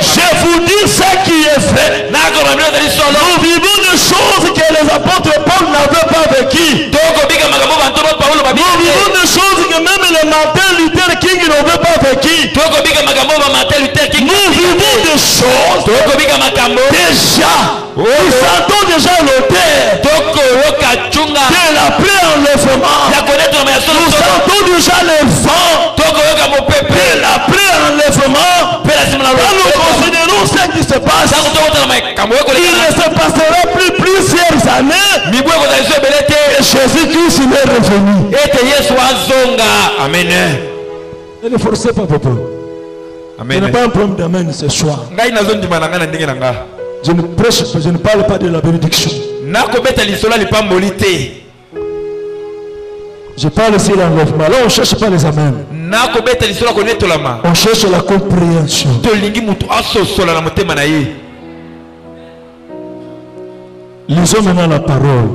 Je vous dis ce qui est fait. Nous vivons des choses que les apôtres Paul n'avaient pas vécues. Nous vivons des choses que même le Martin Luther King n'avait pas vécues. Nous vivons des choses déjà. Nous sentons déjà l'odeur de l'après-enlèvement. Nous sentons déjà le vent de l'après-enlèvement. Quand nous considérons ce qui se passe, il ne se passera plus plusieurs années. Et Jésus-Christ est revenu. Amen. Ne forcez pas papa. Ce n'est pas un problème d'amen ce soir. Je ne prêche, je ne parle pas de la bénédiction. Je parle ici de l'enlèvement. Là, on ne cherche pas les amens. On cherche la compréhension. Lisons maintenant la parole.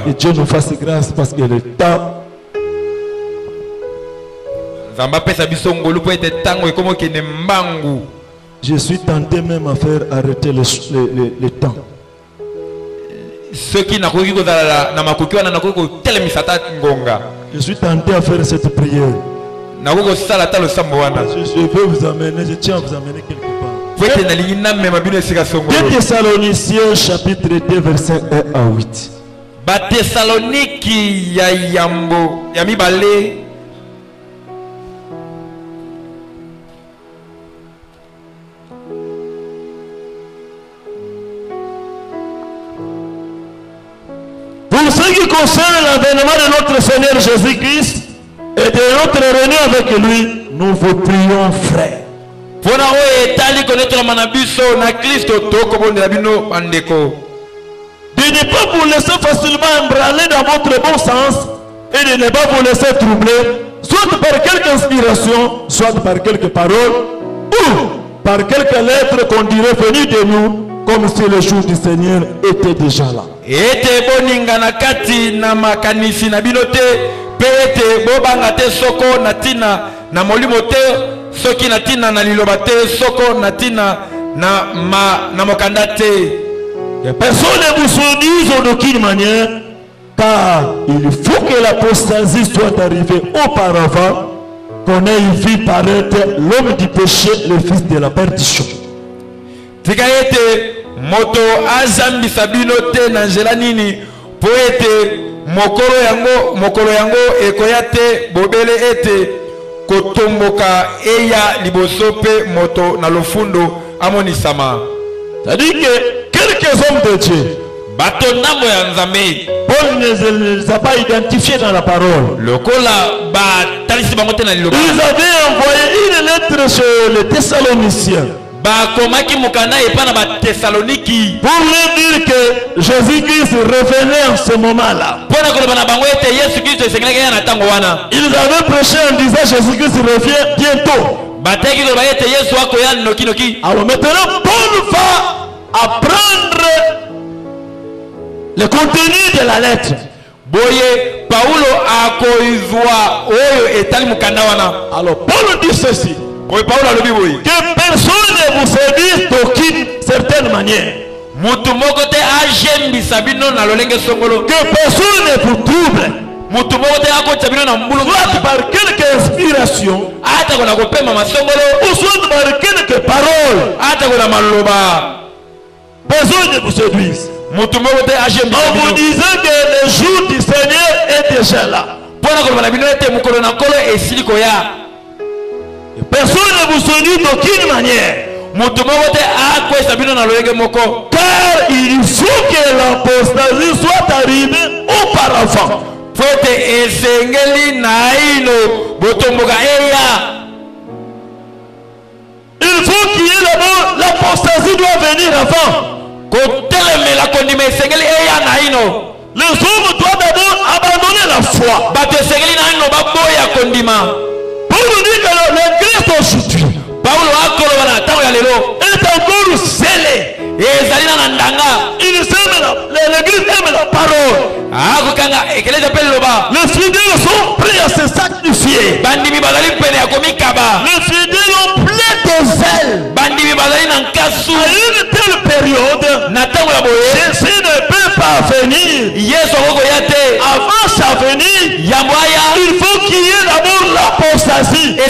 Et Dieu nous fasse grâce parce que le temps. Je suis tenté même à faire arrêter le temps. Je suis tenté à faire cette prière. Je vais vous amener, je tiens à vous amener quelque part. 2 Thessaloniciens chapitre 2 verset 1 à 8. Pour ce qui concerne l'avènement de notre Seigneur Jésus-Christ et de notre réunion avec lui, nous vous prions, frères. De ne pas vous laisser facilement embranler dans votre bon sens et de ne pas vous laisser troubler, soit par quelque inspiration, soit par quelques paroles, ou par quelques lettres qu'on dirait venues de nous, comme si le jour du Seigneur était déjà là. soki natina na liloba te soko natina na mokanda te. Personne ne vous soudise d'aucune manière, car il faut que l'apostasie soit arrivée auparavant, qu'on ait vu paraître l'homme du péché, le fils de la perdition. Tika ete moto azambisa bino te na nzela nini po ete mokolo yango ekoya te bobele ete kotomboka eya liboso pe moto na lofundo amonisama. C'est-à-dire que quelques hommes de Dieu, bato nambo ya nzambe, Paul ne les a pas identifiés dans la parole. Lokola ba talisi bango te na liloba. Ils avaient envoyé une lettre sur les Thessaloniciens ba komaki mokanda epa na ba Thessaloniki pour leur dire que Jésus-Christ revenait en ce moment-là. Pona koloba na bango ete Yesu Kristo esengelaki ya na tango wana. Ils avaient prêché en disant Jésus-Christ revient bientôt. Bateki koloba ete Yesu akoya noki. Alors maintenant, Paul va apprendre le contenu de la lettre. Boye Paulo akoizwa oyo etali mokanda wana. Alors Paul dit ceci. Boye Paulo alobi boye. Que personne ne vous séduise d'aucune certaine manière. Mutu moko te ajembisa bino na lolenge songolo. Que personne ne vous trouble. Mutu moko te akotisa bino na mbulu. Soit par quelque inspiration. Ata kona kopema masongolo. Ou soit par quelques paroles. Ata kona maloba. Personne ne vous séduise. Mutu moko te ajembisa en bino. vous disant que le jour du Seigneur est déjà là. Pona koloba na bino ete mukolo na kolo esili koya. Personne ne vous séduit d'aucune manière. Car il faut que l'apostasie soit arrivée auparavant. Il faut qu'il y ait d'abord, l'apostasie doit venir avant. Les hommes doivent d'abord abandonner la foi. Pour nous dire que le Christ aujourd'hui est encore scellé. Il l'église aime la parole. Les fidèles sont prêts à se sacrifier. Les fidèles ont plein de zèle. À une telle période, Jésus ne peut pas venir. Avant sa venue, il faut qu'il y ait d'abord l'apostasie. Il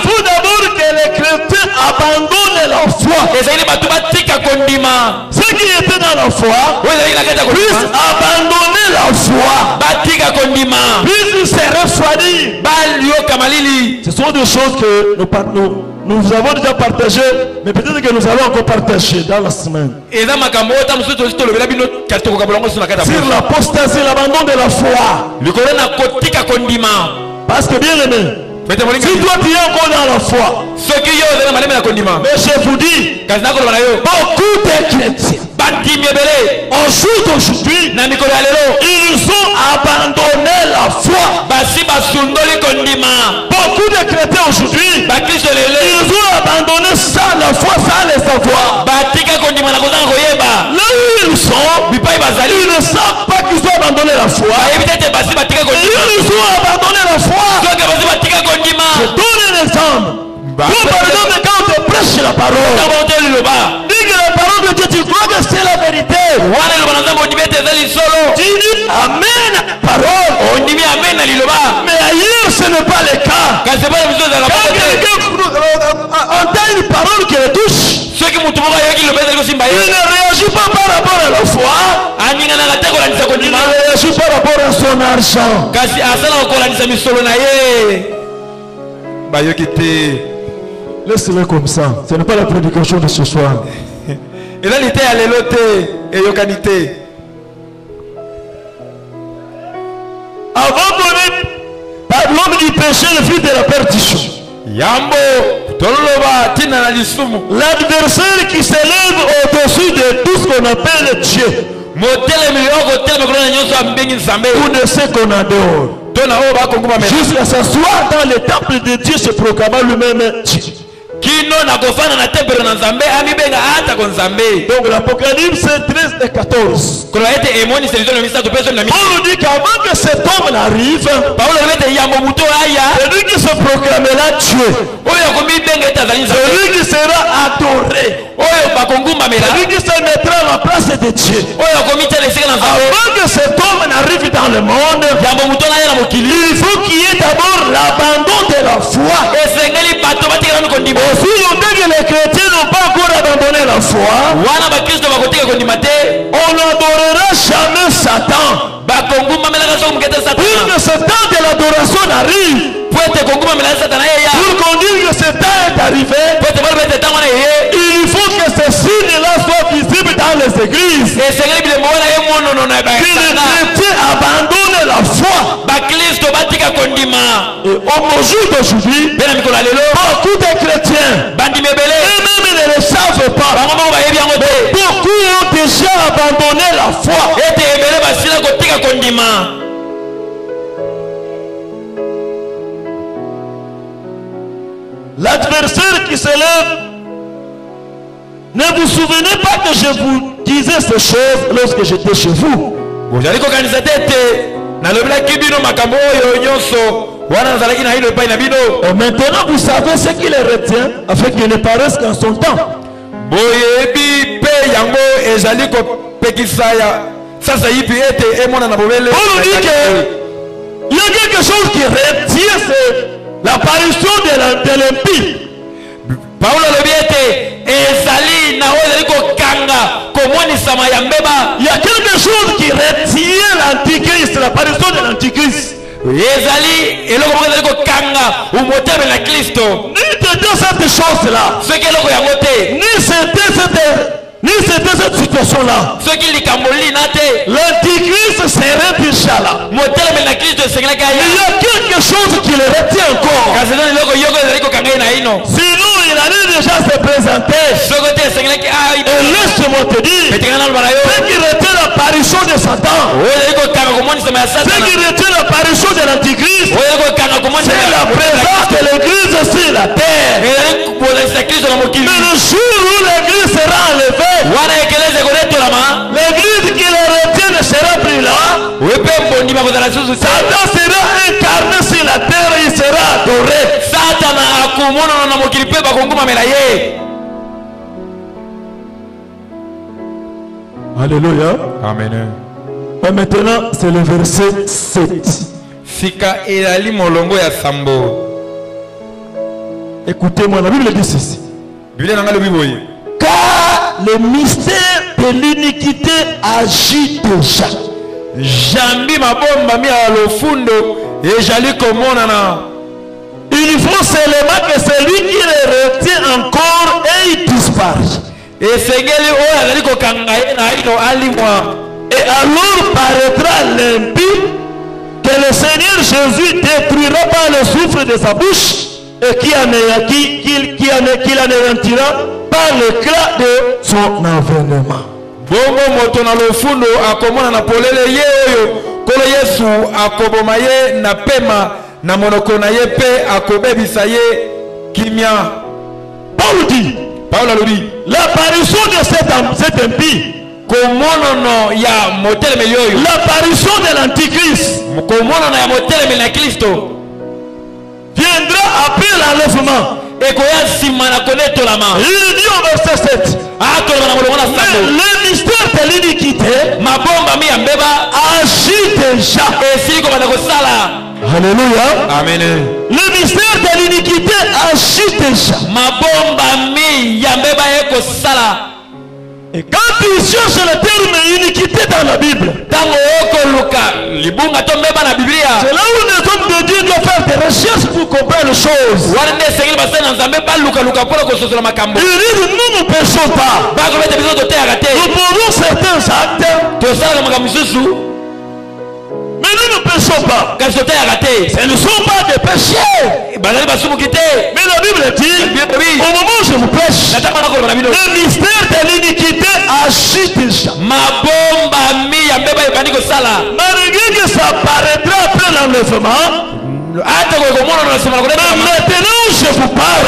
faut d'abord que les chrétiens abandonnent leur foi. Ceux qui étaient dans la foi puissent abandonner la foi. Puissent se refroidir. Ce sont des choses que nous avons déjà partagées, mais peut-être que nous allons encore partager dans la semaine. Sur l'apostasie, l'abandon de la foi. Parce que bien aimé, si toi tu es encore dans la foi, mais je vous dis, beaucoup de chrétiens aujourd'hui, ils ont abandonné la foi. Beaucoup de chrétiens aujourd'hui, ils ont abandonné ça, la foi, sans le savoir. Là où ils sont, ils ne savent pas qu'ils ont abandonné la foi. Ils ont abandonné la foi. Je donne un exemple. Par exemple, quand on te prêche la parole, dis que la parole de Dieu, tu crois que c'est la vérité. Tu dis Amen, parole. Mais ailleurs, ce n'est pas le cas. Quand quelqu'un entend une parole qui le touche, il ne réagit pas par rapport à la foi. Il ne réagit pas par rapport à son argent. Laisse-le comme ça. Ce n'est pas la prédication de ce soir. Avant qu'on ait par l'homme du péché, le fils de la perdition. L'adversaire qui s'élève au-dessus de tout ce qu'on appelle Dieu. Ou de ce qu'on adore. Jusqu'à s'asseoir dans le temple de Dieu, se proclamant lui-même Dieu. bino na kofana na temple na nzambe amibenga ata ko nzambe. Donc l'Apocalypse 13 et 14. Kola ete emoni selito na misato peso na Paul nous dit qu'avant que cet homme n'arrive, Paulo ete yambo muto aya. celui qui se proclamera Dieu, Oyo komibenga etazali nzambe. celui qui sera adoré, Oyo bakongumba mela. celui qui se mettra à la place de Dieu. Oyo komita lesika na nzambe. Avant que cet homme n'arrive dans le monde, Yambo muto na ya na mokili. il faut qu'il y ait d'abord l'abandon de la foi. Esengeli bato batika kondima. Aussi longtemps que les chrétiens n'ont pas encore abandonné la foi, Wana ba Kristo bakotika kondima te. on n'adorera jamais Satan. Bakongumba mela kaso mukete Pour satana. que ce temps de l'adoration arrive, Poete kongumba mela satana ya. pour qu'on dise que ce temps est arrivé, Poete bali bete tangwana ye. il faut que ce signe-là soit visible dans les églises. Esengeli bile mwana ye mono no na ba. Que les chrétiens abandonnent la foi. Ba Kristo batika kondima. Et au jour d'aujourd'hui, Bena mikolo lelo. beaucoup de chrétiens, Bandi mebele. eux-mêmes ils ne le savent pas. Bango mo ba yebi yango te. Beaucoup ont déjà abandonné la foi. Ete ebele basila kotika kondima. L'adversaire qui se lève, ne vous souvenez pas que je vous disais ces choses lorsque j'étais chez vous. Bozali kokanisa tete. Nalobelaki bino makambo oyo nyonso. Wana nazalaki na hilo epai na bino. Et maintenant vous savez ce qui les retient afin qu'ils ne paraissent qu'en son temps. Boyebi pe yango ezali kopekisa ya sasa hivi ete emona na bobele. On nous dit qu'il y a quelque chose qui retient, c'est l'apparition de l'impie. Paulo lobi ete ezali na oyo ezali kokanga komonisama ya mbeba. Il y a quelque chose qui retient l'antichrist, l'apparition de l'antichrist. Ezali eloko moko ezali kokanga umoteme na Kristo. Ni cette chose-là, Soki eloko yango te. ni c'était cette situation-là. Soki likambo lina te. L'antichrist serait déjà là. Moteleme na Kristo esengelaki Il y aya. a quelque chose qui le retient encore. Kasi eza eloko yoko ezali kokanga ye na ino. Sinon, il allait déjà se présenter. Soko te esengelaki aya. Et laisse-moi te dire, Petikana na loba na yo. ce qui retient l'apparition de Satan, Oyo ezali kokanga komonisama ya ce Satana. qui retient l'apparition de l'antichrist, Oyo ezali kokanga komonisama c'est la présence de l'église sur la terre. ezali kolakisa Kristo na mokili. Mais le jour où l'église sera enlevée, Wana ekeleza ekoletolama. l'église qui le retient ne sera plus là. Oyo mpe mbondima kozala susu te. Satan sera incarné sur la terre et il sera adoré. Satana akumonana na mokili mpe bakongumamela ye. Alléluia. Amen. Et maintenant, c'est le verset 7. Sika ezali molongo ya sambo. Écoutez-moi, la Bible dit ceci. Biblia nanga lobi boye. Car le mystère de l'iniquité agit déjà. Jambi mabomba mi ya lofundo ezali komonana. Il faut seulement que celui qui le retient encore et il disparaît. Esengeli oyo azali kokanga ye na ino alimwa. Et alors paraîtra l'impie que le Seigneur Jésus détruira par le souffle de sa bouche et qui anéantira par l'éclat de son avènement. Bongo moto na lofundo akomona na polele ye oyo kolo Yesu akoboma ye na pema na monoko na ye pe akobebisa ye kimia. Paul dit, Paulo alobi l'apparition de cet impie, komonono ya moteleme yoyo, l'apparition de l'antichrist komonono ya moteleme na Kristo viendra après l'enlèvement. ekoya nsima na konetolama. Il dit au verset 7, akoloba na molongo na sambo. le mystère de l'iniquité Mabomba mi ya mbeba agit déjà. esili kobanda kosala. Alléluia. Amen. Le mystère de l'iniquité agit déjà. Mabomba mi ya mbeba ekosala. Et quand tu cherches le terme iniquité dans la Bible, Tango okoluka libunga to mbeba na Biblia. c'est là où les hommes de Dieu doivent faire des recherches pour comprendre les choses. Wana nde esengeli basali na Nzambe baluka luka mpona kososola makambo. Ils disent, nous ne péchons pas. Bakobeta biso toteyaka te. Nous posons certains actes, Tosalaka makambo misusu mais nous ne péchons pas. kasi toteyaka te. Ce ne sont pas des péchés. Bazali basumuki te. Mais la Bible dit, au moment où je vous prêche, Nataka nakoloba na bino. le mystère de l'iniquité agit déjà. Mabomba mi ya mbeba ebandi kosala. Malgré que ça paraîtra après l'enlèvement, maintenant je vous parle.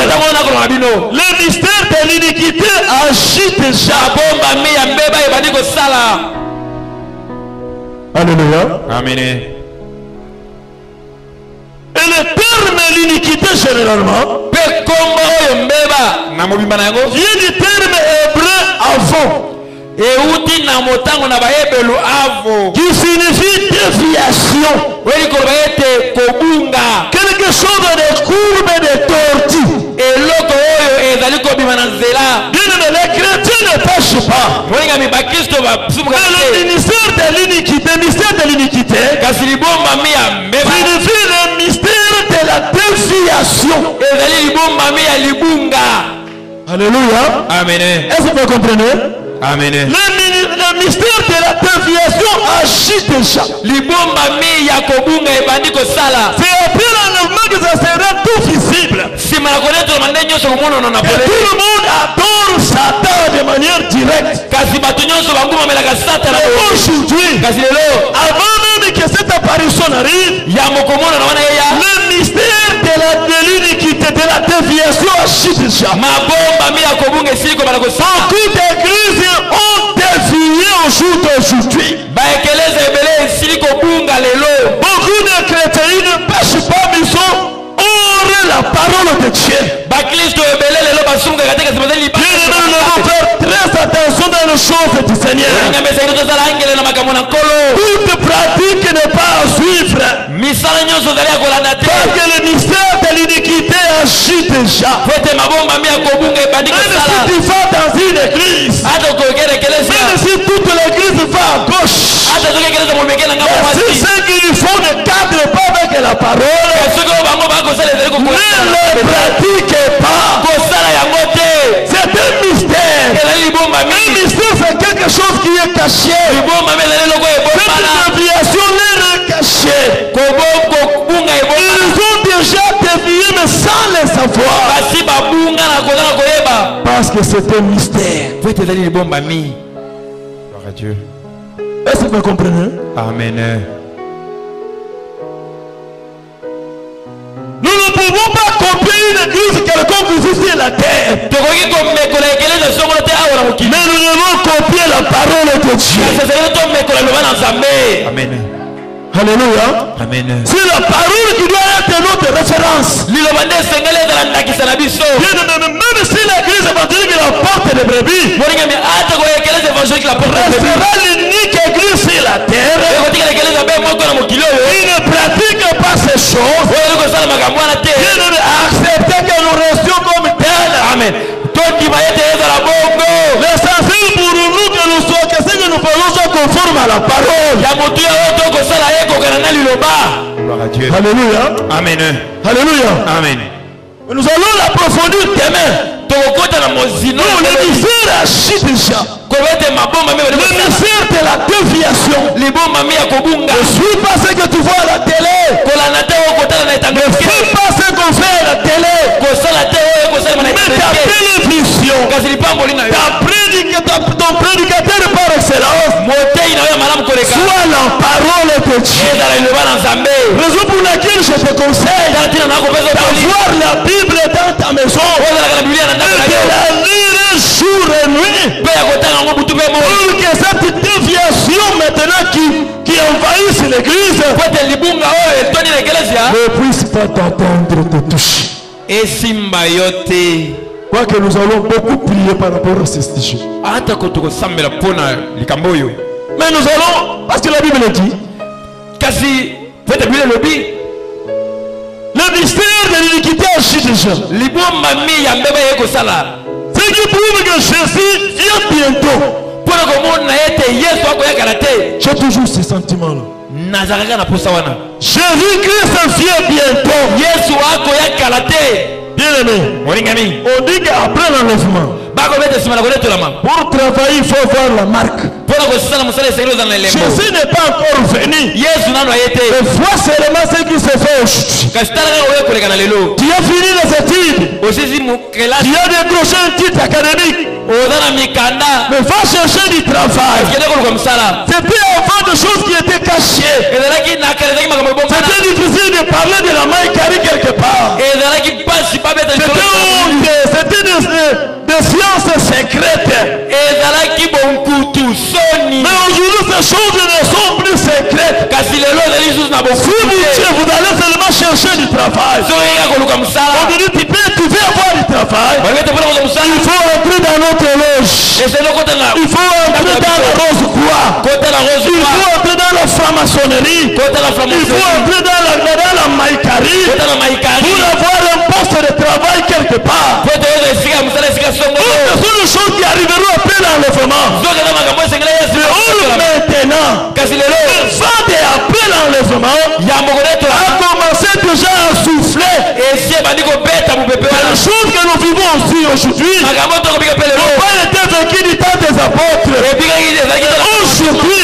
Le mystère de l'iniquité agit déjà. Alléluia. Amen. Et le terme l'iniquité généralement vient du terme hébreu avant, qui signifie déviation, quelque chose de courbe et de tortue. Les chrétiens ne pêchent pas. Mais le ministère de l'iniquité signifie le mystère de la déviation. Alléluia. Amen. Est-ce que vous comprenez? Amen. Le mystère de la déviation agit déjà. C'est après l'enlèvement que ça sera tout visible. Et tout le monde adore Satan de manière directe. Aujourd'hui, avant même que cette apparition arrive, le mystère de l'iniquité, de la déviation agit déjà. Beaucoup d'églises ont dévié au jour d'aujourd'hui. Beaucoup de chrétiens ne pêchent pas, mais ils sont hors la parole de Dieu. Nous devons faire très attention dans les choses du Seigneur. Toute pratique n'est pas à suivre. Parce que le mystère de l'iniquité agit déjà. Même si tu vas dans une église, même si toute l'église va à gauche, si ce qu'ils font ne cadre pas avec la parole, ne le pratiquez pas. C'est un mystère. Un mystère, c'est quelque chose qui est caché. Cette déviation leur est cachée. Ils ont déjà dévié mais sans le savoir. Parce que c'est un mystère. Gloire à Dieu. Est-ce que vous comprenez? Amen. Nous ne pouvons pas copier une église quelconque ici sur la terre. Mais nous devons copier la parole de Dieu. Amen. Alléluia. Amen. C'est la parole qui doit être notre référence. Bien aimé, même si l'église évangélique la porte des brebis, restera l'unique église sur la terre. Il ne pratique pas ces choses. Bien aimé, acceptez que nous restions comme tels. Amen. L'essentiel pour nous que nous soyons, que nous faisons soit conforme à la parole. Gloire à Dieu. Alléluia. Amen. Alléluia. Amen. Nous allons l'approfondir demain. Le mystère agit déjà. Le mystère de la déviation. Ne suis pas ce que tu vois à la télé. Ne fais pas ce qu'on fait à la télé. Mais ta télévision, ton prédicateur par excellence, soit la parole de Dieu. Raison pour laquelle je te conseille d'avoir la Bible dans ta maison et de la lire jour et nuit pour que cette déviation maintenant qui envahisse l'église ne puisse pas t'entendre te toucher. Quoique nous allons beaucoup prier par rapport à ce sujet. Mais nous allons, parce que la Bible dit, le mystère de l'iniquité agit déjà. Ce qui prouve que Jésus vient bientôt. J'ai toujours ce sentiment-là. Jésus-Christ vient bientôt. Bien aimé, on dit qu'après l'enlèvement, pour travailler, il faut voir la marque. Jésus n'est pas encore venu. Mais vois seulement ce qui se fait aujourd'hui. Tu as fini les études. Tu as décroché un titre académique. Mais va chercher du travail. C'était avant des choses qui étaient cachées. C'était difficile de parler de la maïkari quelque part. C'était des sciences secrètes. Mais aujourd'hui, ces choses ne sont plus secrètes. Si vous allez seulement chercher du travail, aujourd'hui tu veux avoir du travail, il faut entrer dans notre loge, il faut entrer dans la rose croix, il faut entrer dans la franc-maçonnerie, il faut entrer dans la maïkari pour avoir un poste de travail quelque part. Ce sont les choses qui arriveront après l'enlèvement. Maintenant, après l'enlèvement, a commencé déjà à souffler. Les choses que nous vivons aussi aujourd'hui n'ont pas été vécues du temps des apôtres. Aujourd'hui,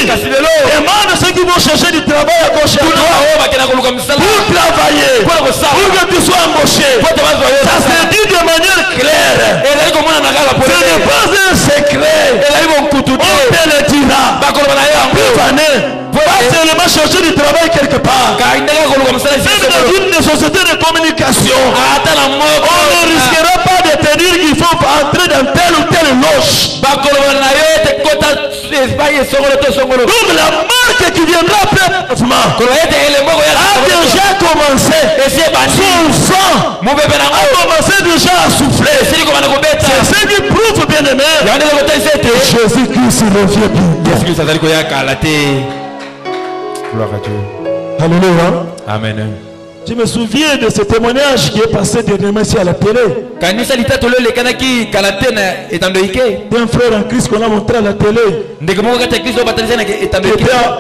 demande ceux qui vont chercher du travail à gauche et à droite pour travailler, pour que tu sois embauché. Ça se dit de manière claire. Ce n'est pas un secret. On te le dira. Pas seulement chercher du travail quelque part. Même dans une société de communication, on ne risquera pas de te dire qu'il faut entrer dans telle ou telle loge. Donc la marque qui viendra après a déjà commencé. Son sang a commencé déjà à souffler. C'est ce qui prouve, bien aimé, Jésus-Christ revient bien. Gloire à Dieu. Alléluia. Amen. Je me souviens de ce témoignage qui est passé dernièrement ici à la télé. D'un frère en Christ qu'on a montré à la télé.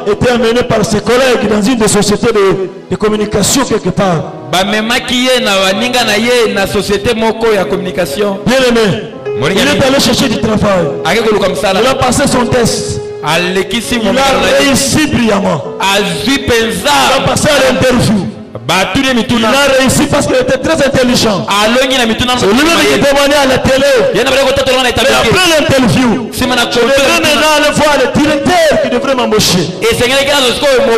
Était amené par ses collègues dans une des sociétés de communication quelque part. Bien aimé, il est allé chercher du travail. Il a passé son test. Il a réussi brillamment. Il a passé à l'interview. Il a réussi parce qu'il était très intelligent. C'est lui-même qui témoignait à la télé. Mais après l'interview, je devrais maintenant aller voir le directeur qui devrait m'embaucher.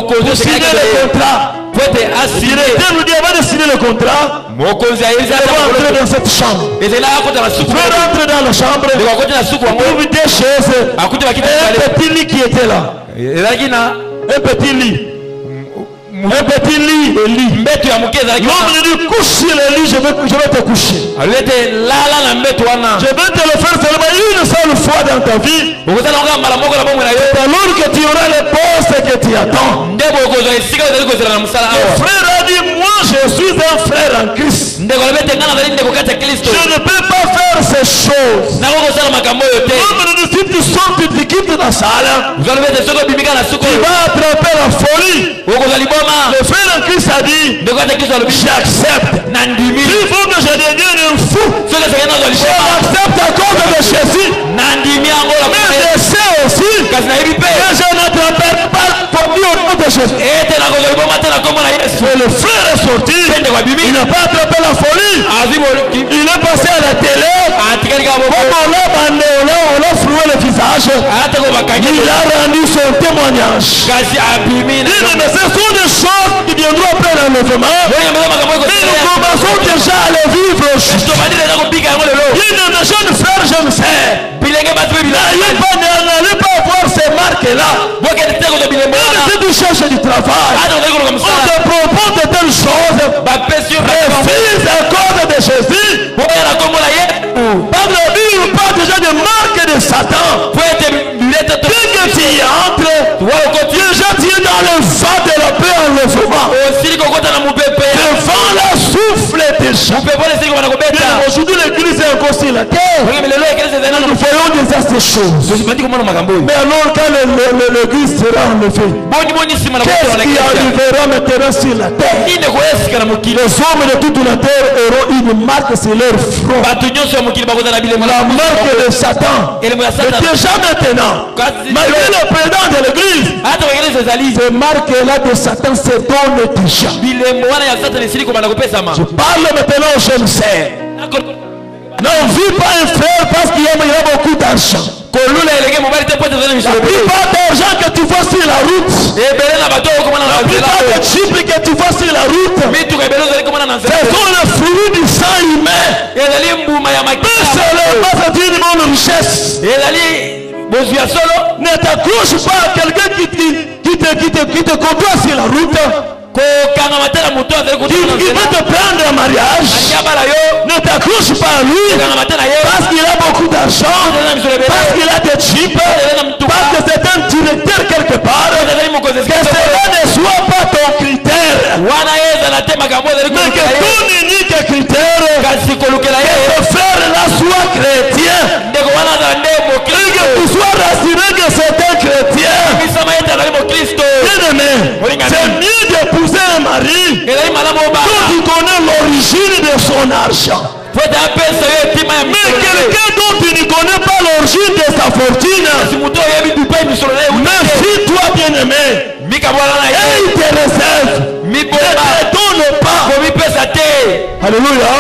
Pour signer le contrat. Le directeur nous dit avant de signer le contrat, il va entrer dans cette chambre. Il va rentrer dans la chambre. Il trouve des chaises. Un petit lit qui était là. Un petit lit. Un petit lit. L'homme lui dit couche sur le lit, je vais te coucher. Je vais te le faire seulement une seule fois dans ta vie. Alors que tu auras le poste que tu attends. Le frère a dit, moi je suis un frère en Christ. Je ne peux pas faire ces choses. Si tu sors, tu quittes la salle, tu vas attraper la folie. Le frère en Christ a dit, j'accepte. Il faut que je devienne un fou. J'accepte à cause de Jésus. Mais je sais aussi que je n'attraperai pas pour lui au nom de Jésus. Et le frère est sorti. Il n'a pas attrapé la folie. Il est passé à la télé. On a floué le visage. Il a rendu son témoignage. Mais ce sont des choses qui viendront après l'enlèvement. Mais nous commençons déjà à les vivre. Il y a des jeunes frères, je me sais. N'allez pas voir ces marques-là. Même si tu cherches du travail, on te propose de telles choses. Refuse à cause de Jésus. Par la Bible, on parle déjà de marques de Satan. Dès que tu y entres, déjà tu es dans le vent de la paix enlèvement. Devant la souffle déjà. Aujourd'hui l'église est encore sur la terre. Nous voyons déjà ces choses. Mais alors quand l'église sera enlevée, qu'est-ce qui arrivera maintenant sur la terre? Les hommes de toute la terre auront une marque sur leur front. La marque de Satan. Et déjà maintenant, malgré le président de l'église, ces marques-là de Satan se donnent déjà. Je parle maintenant aux jeunes sœurs. Ne vis pas un frère parce qu'il y a beaucoup d'argent. La plupart d'argent que tu vois sur la route, la plupart des chips que tu vois sur la route, ce sont les fruits du sang humain. Mais seulement c'est une bonne richesse. Ne t'accroche pas à quelqu'un qui te conduit sur la route, qui veut te prendre en mariage. Ne t'accroche pas à lui parce qu'il a beaucoup d'argent, parce qu'il a des chips, parce que c'est un directeur quelque part. Que cela ne soit pas ton critère, mais que ton unique critère, que ton frère là soit chrétien, et que tu sois rassuré que c'est un chrétien. Bien-aimé, c'est mieux d'épouser un mari dont tu connais l'origine de son argent. Mais quelqu'un dont tu ne connais pas l'origine de sa fortune, méfie-toi, bien-aimé. Et il te réserve. Ne te donne pas. Alléluia.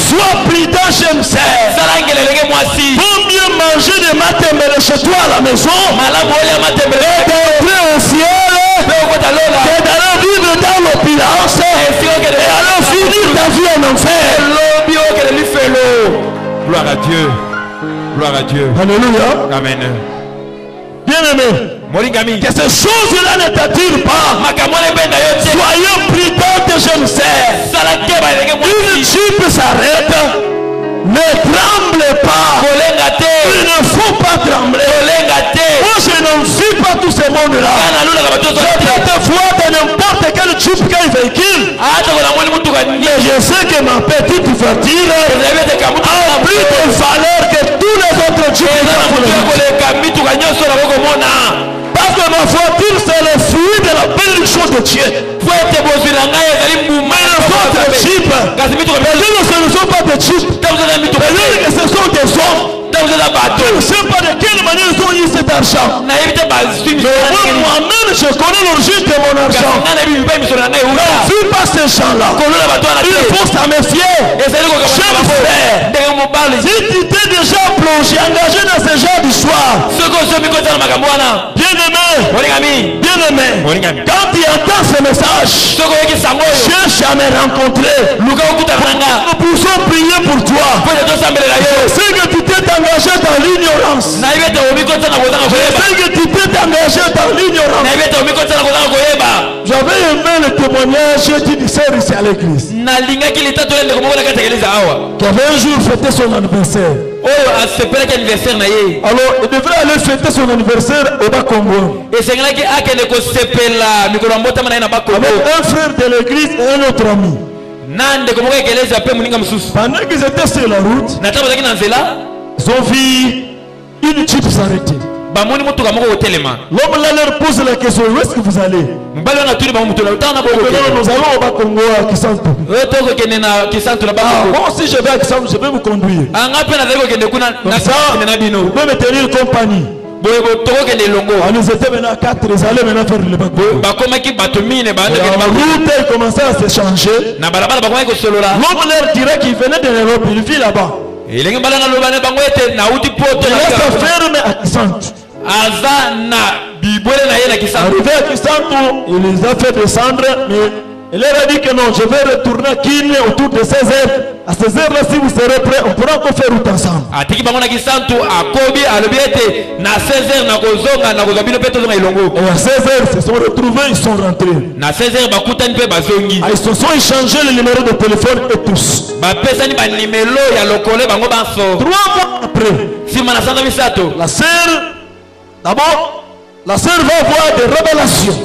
Sois prudent, j'aime ça. Vaut mieux manger des matembele chez toi à la maison et d'entrer au ciel que d'aller vivre dans l'opulence et alors finir ta vie en enfer. Gloire à Dieu. Gloire à Dieu. Alléluia. Amen. Bien-aimé, que ces choses-là ne t'attirent pas. Soyez prudents, j'aime ça. Une chip s'arrête. Ne tremble pas. Il ne faut pas trembler. Moi je n'en suis pas tout ce monde-là. Je peux te voir dans n'importe quel chip, quel véhicule. Mais je sais que ma petite voiture a plus de valeur que tous les autres chips. Parce que ma voiture c'est le fruit de la belle chose de Dieu. Mais les autres chips, les gens ce ne sont pas des chips. Ce sont des hommes. Je ne sais pas de quelle manière ils ont eu cet argent. Mais moi-même je connais l'origine de mon argent. Ne suis pas ces gens-là. Il faut s'en méfier. Cher frère, si tu t'es déjà plongé, engagé dans ce genre d'histoire, bien-aimé, quand tu entends ce message, cherche à me rencontrer. Nous pouvons prier pour toi. Je sais que tu t'es engagé dans l'ignorance. Je sais que tu t'es engagé dans l'ignorance. J'avais aimé le témoignage d'une sœur ici à l'église qui avait un jour fêté son anniversaire. Alors il devrait aller fêter son anniversaire au Bas-Congo avec un frère de l'église et un autre ami. Pendant qu'ils étaient sur la route, ils ont vu une jeep s'arrêter. L'homme là leur pose la question: où est-ce que vous allez? Nous allons au Bas-Congo à Kisantu. Moi aussi je vais à Kisantu, je vais vous conduire. Comme ça, vous pouvez me tenir compagnie. Nous étions maintenant 4, ils allaient maintenant faire le Bas-Congo. La route elle commençait à s'échanger. L'homme leur dirait qu'il venait de l'Europe, il vit là-bas. Il laisse ferme à Kisantu. Arrivé à Kisantu, il les a fait descendre, mais il leur a dit que non, je vais retourner à Kine autour de 16h. À 16h là, si vous serez prêts, on pourra encore faire route ensemble. Et à 16h, ils se sont retrouvés, ils sont rentrés. Ils se sont échangés les numéros de téléphone et tous. 3 mois après, la sœur va voir des révélations.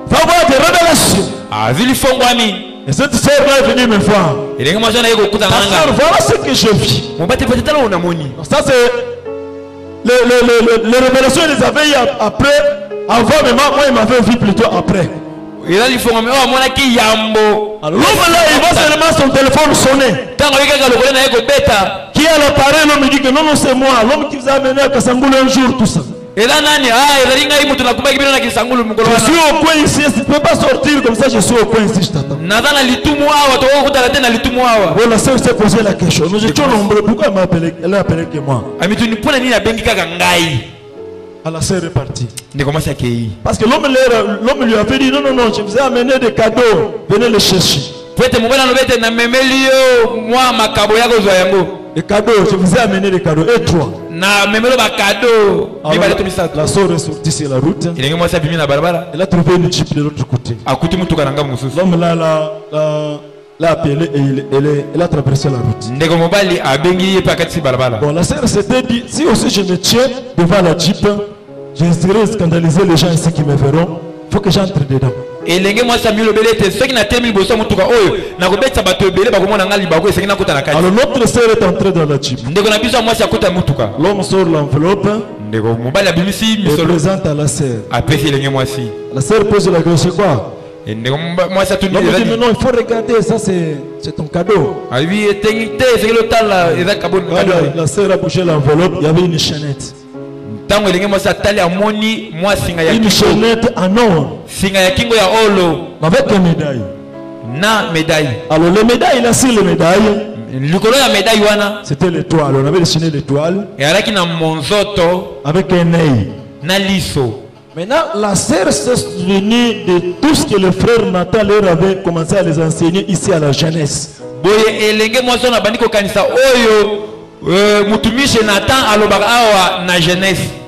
Va voir des révélations. Et cette sœur là est venue me voir. Ta sœur, voilà ce que je vis. Ça c'est les révélations, ils les avaient eu après. Avant, mais moi il m'avait vu plutôt après. Alors l'homme là, il voit seulement son téléphone sonner. Qui a l'appareil? L'homme dit que non, c'est moi. L'homme qui vous a amené à Kassangoulou un jour, tout ça. Je suis au coin ici, je ne peux pas sortir comme ça, je suis au coin ici, je t'attends. Bon, la sœur s'est posé la question. Nous étions nombreux, pourquoi elle a appelé que moi? À la sœur est partie. Parce que l'homme lui avait dit non, je vous ai amené des cadeaux, venez les chercher. Les cadeaux, je vous ai amené des cadeaux. Et toi? Alors, la sœur est sortie sur la route. Elle a trouvé une jeep de l'autre côté. L'homme l'a appelé et elle a traversé la route. Bon, la sœur s'était dit, si aussi je me tiens devant la jeep, je risquerai de scandaliser les gens ici qui me verront. Il faut que j'entre dedans. Alors notre sœur est entrée dans la jeep. L'homme sort l'enveloppe et présente à la sœur. La sœur pose la question, c'est quoi? L'homme dit mais non, il faut regarder, ça c'est ton cadeau. La sœur a bougé l'enveloppe, il y avait une chaînette. Une chaînette en or avec une médaille. Alors les médailles, là sur les médailles, c'était l'étoile. On avait dessiné l'étoile avec un œil. Maintenant, la sœur s'est souvenue de tout ce que le frère Nathan leur avait commencé à les enseigner ici à la jeunesse.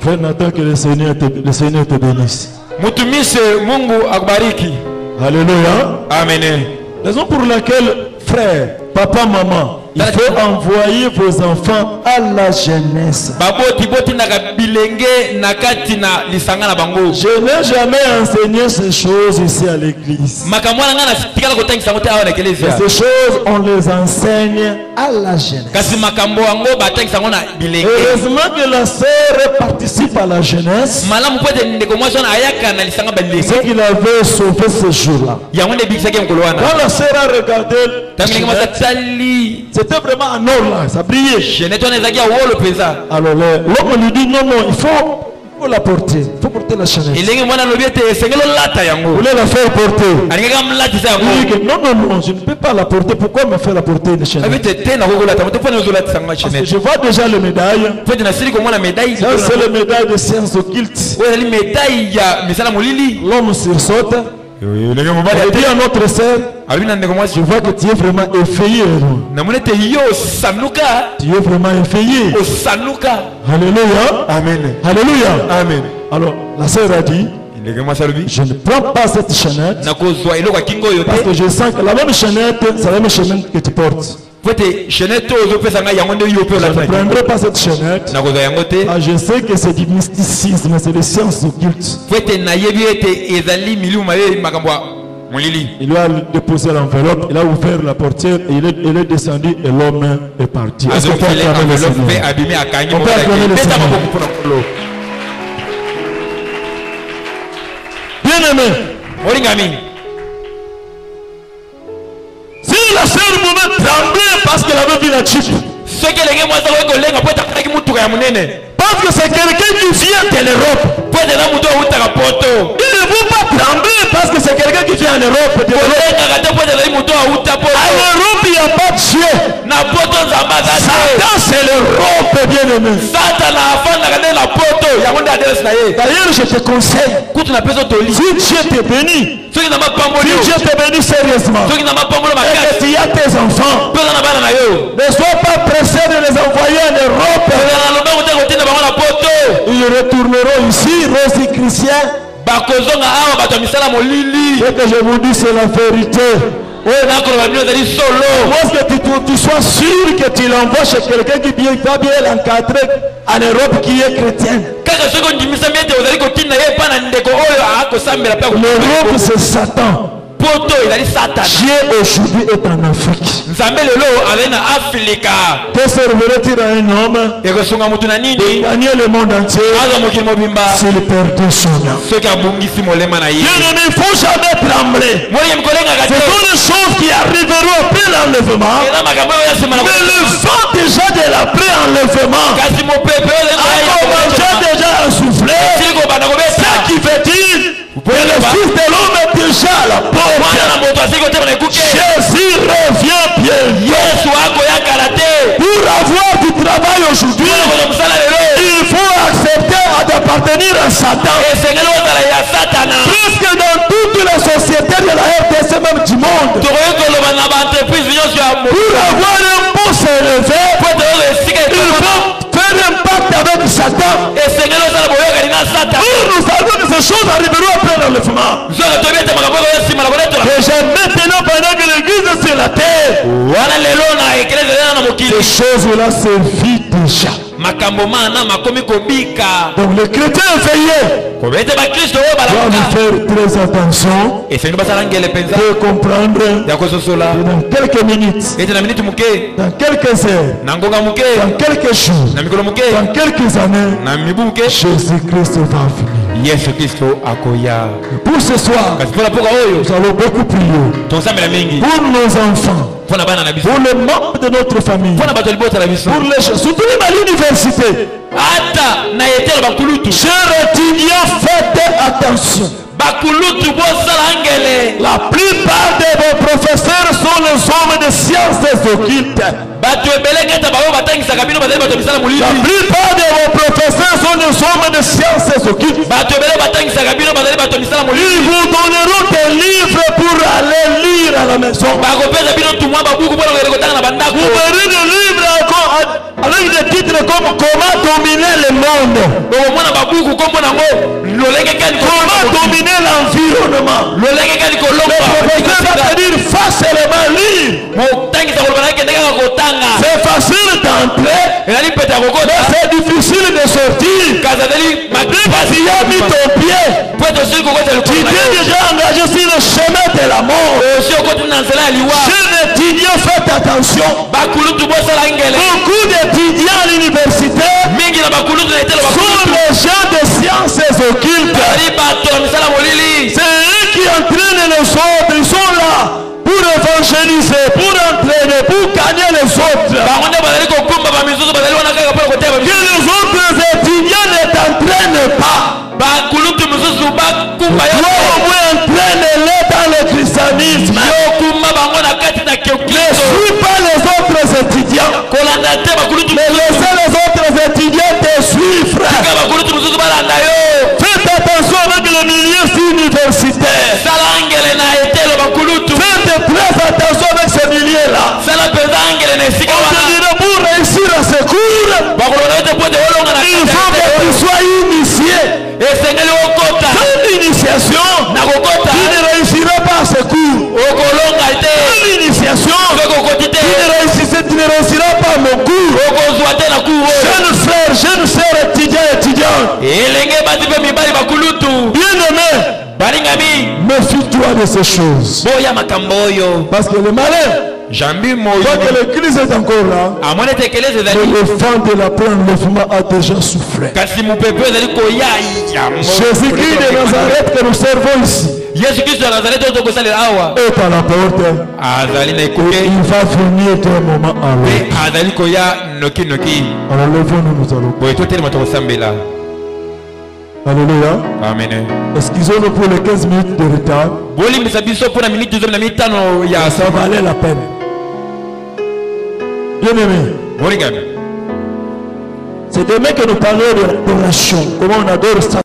Frère Nathan, que le Seigneur te bénisse. Alléluia. Amen. Raison pour laquelle, frère, papa, maman, il faut envoyer vos enfants à la jeunesse. Je n'ai jamais enseigné ces choses ici à l'église. Ces choses, on les enseigne à la jeunesse. Heureusement que la sœur participe à la jeunesse. C'est qu'il avait sauvé ce jour-là. Quand la sœur a regardé, c'était vraiment un or là, ça brillait. Alors l'homme lui dit non, il faut la porter. Il faut porter la chaînette. Vous voulez la faire porter? Il dit que non, je ne peux pas la porter. Pourquoi me faire la porter une chaînette? Parce que je vois déjà les médailles. Ça, c'est les médailles de sciences occultes. L'homme sursaute. Il dit à notre sœur, je vois que tu es vraiment effrayé. Tu es vraiment effrayé. Alléluia. Amen. Alléluia. Amen. Alors la sœur a dit, je ne prends pas cette chaînette parce que je sens que la même chaînette, c'est la même chaînette que tu portes. Je ne prendrai pas cette chaînette. Ah, je sais que c'est du mysticisme, c'est des sciences occultes. Il lui a déposé l'enveloppe, il a ouvert la portière, et il est descendu et l'homme est parti. Est-ce qu'on peut acclamer le Seigneur? On peut acclamer le Seigneur. Bien aimé. Si la sœur pouvait trembler parce qu'elle avait vu la jeep, parce que c'est quelqu'un qui vient de l'Europe. Il ne faut pas trembler parce que c'est quelqu'un qui vient en Europe. En Europe, il n'y a pas de Dieu. Satan, c'est l'Europe, bien aimé. D'ailleurs, je te conseille, si Dieu te bénit, si Dieu te bénit sérieusement, et que tu as tes enfants, ne sois pas pressé de les envoyer en Europe. Ils retourneront ici, rose chrétien. Ce que je vous dis, c'est la vérité. Est-ce que tu sois sûr que tu l'envoies chez quelqu'un qui va bien l'encadrer en Europe qui est chrétien? L'Europe, c'est Satan. Dieu aujourd'hui est en Afrique. Que servirait-il à un homme de gagner le monde entier s'il perdait son âme? Bien aimé, il ne faut jamais trembler. Ce sont des choses qui arriveront après l'enlèvement. Mais le vent déjà de l'après-enlèvement a commencé déjà à souffler. Fils de l'homme est déjà à la porte. Jésus revient bientôt. Pour avoir du travail aujourd'hui, il faut accepter d'appartenir à Satan. Presque dans toutes les sociétés de la RDC, même du monde, pour avoir un bon s'élever, il faut faire un pacte avec Satan. Nous savons que ces choses arriveront après l'enlèvement. Déjà maintenant, pendant que l'église est sur la terre, ces choses-là servit déjà. Donc les chrétiens éveillés doivent faire très attention de comprendre dans quelques minutes, dans quelques heures, dans quelques jours, dans quelques années, Jésus-Christ va venir. Pour ce soir, nous allons beaucoup prier pour nos enfants, pour les membres de notre famille, pour les gens, surtout à l'université. Chers étudiants, faites attention. La plupart de vos professeurs sont les hommes de sciences occultes. La plupart de vos professeurs sont les hommes de sciences occultes. Ils vous donneront des livres pour aller lire à la maison. Vous verrez des livres avec des titres comme Comment dominer le monde, comment dominer l'environnement. Le professeur va te dire facilement lire. C'est facile d'entrer, mais c'est difficile de sortir. Vas-y, a mis ton pied. Tu t'es déjà engagé sur le chemin de la mort. Jeunes étudiants, faites attention. Beaucoup d'étudiants à l'université sont les gens de sciences occultes. C'est eux qui entraînent les autres. Ils sont là pour évangéliser, pour entraîner, pour gagner les autres. Que les autres étudiants ne t'entraînent pas. Toi au moins entraîne-les dans le christianisme. Ne suis pas les autres étudiants. Mais laissez les autres étudiants te suivre. Faites attention avec le milieu universitaire. Faites très attention avec ce milieu-là. On te dira pour réussir à ce cours, il faut que tu sois initié. Sans initiation, tu ne réussiras pas à ce cours. Sans initiation, tu ne réussiras pas à mon cours. Jeunes frères, étudiants. Bien-aimé, méfie-toi de ces choses. Parce que le malheur, tant que l'église est encore là, le fan de la pleine enlèvement a déjà souffert. Jésus-Christ de Nazareth que nous servons ici est à la porte. Il va venir d'un moment à l'autre. Alors levons-nous, nous allons. Alléluia. Amen. Excusez-nous pour les 15 minutes de retard. Ça valait la peine. Bien-aimé, c'est demain que nous parlons de l'adoration. Comment on adore ça.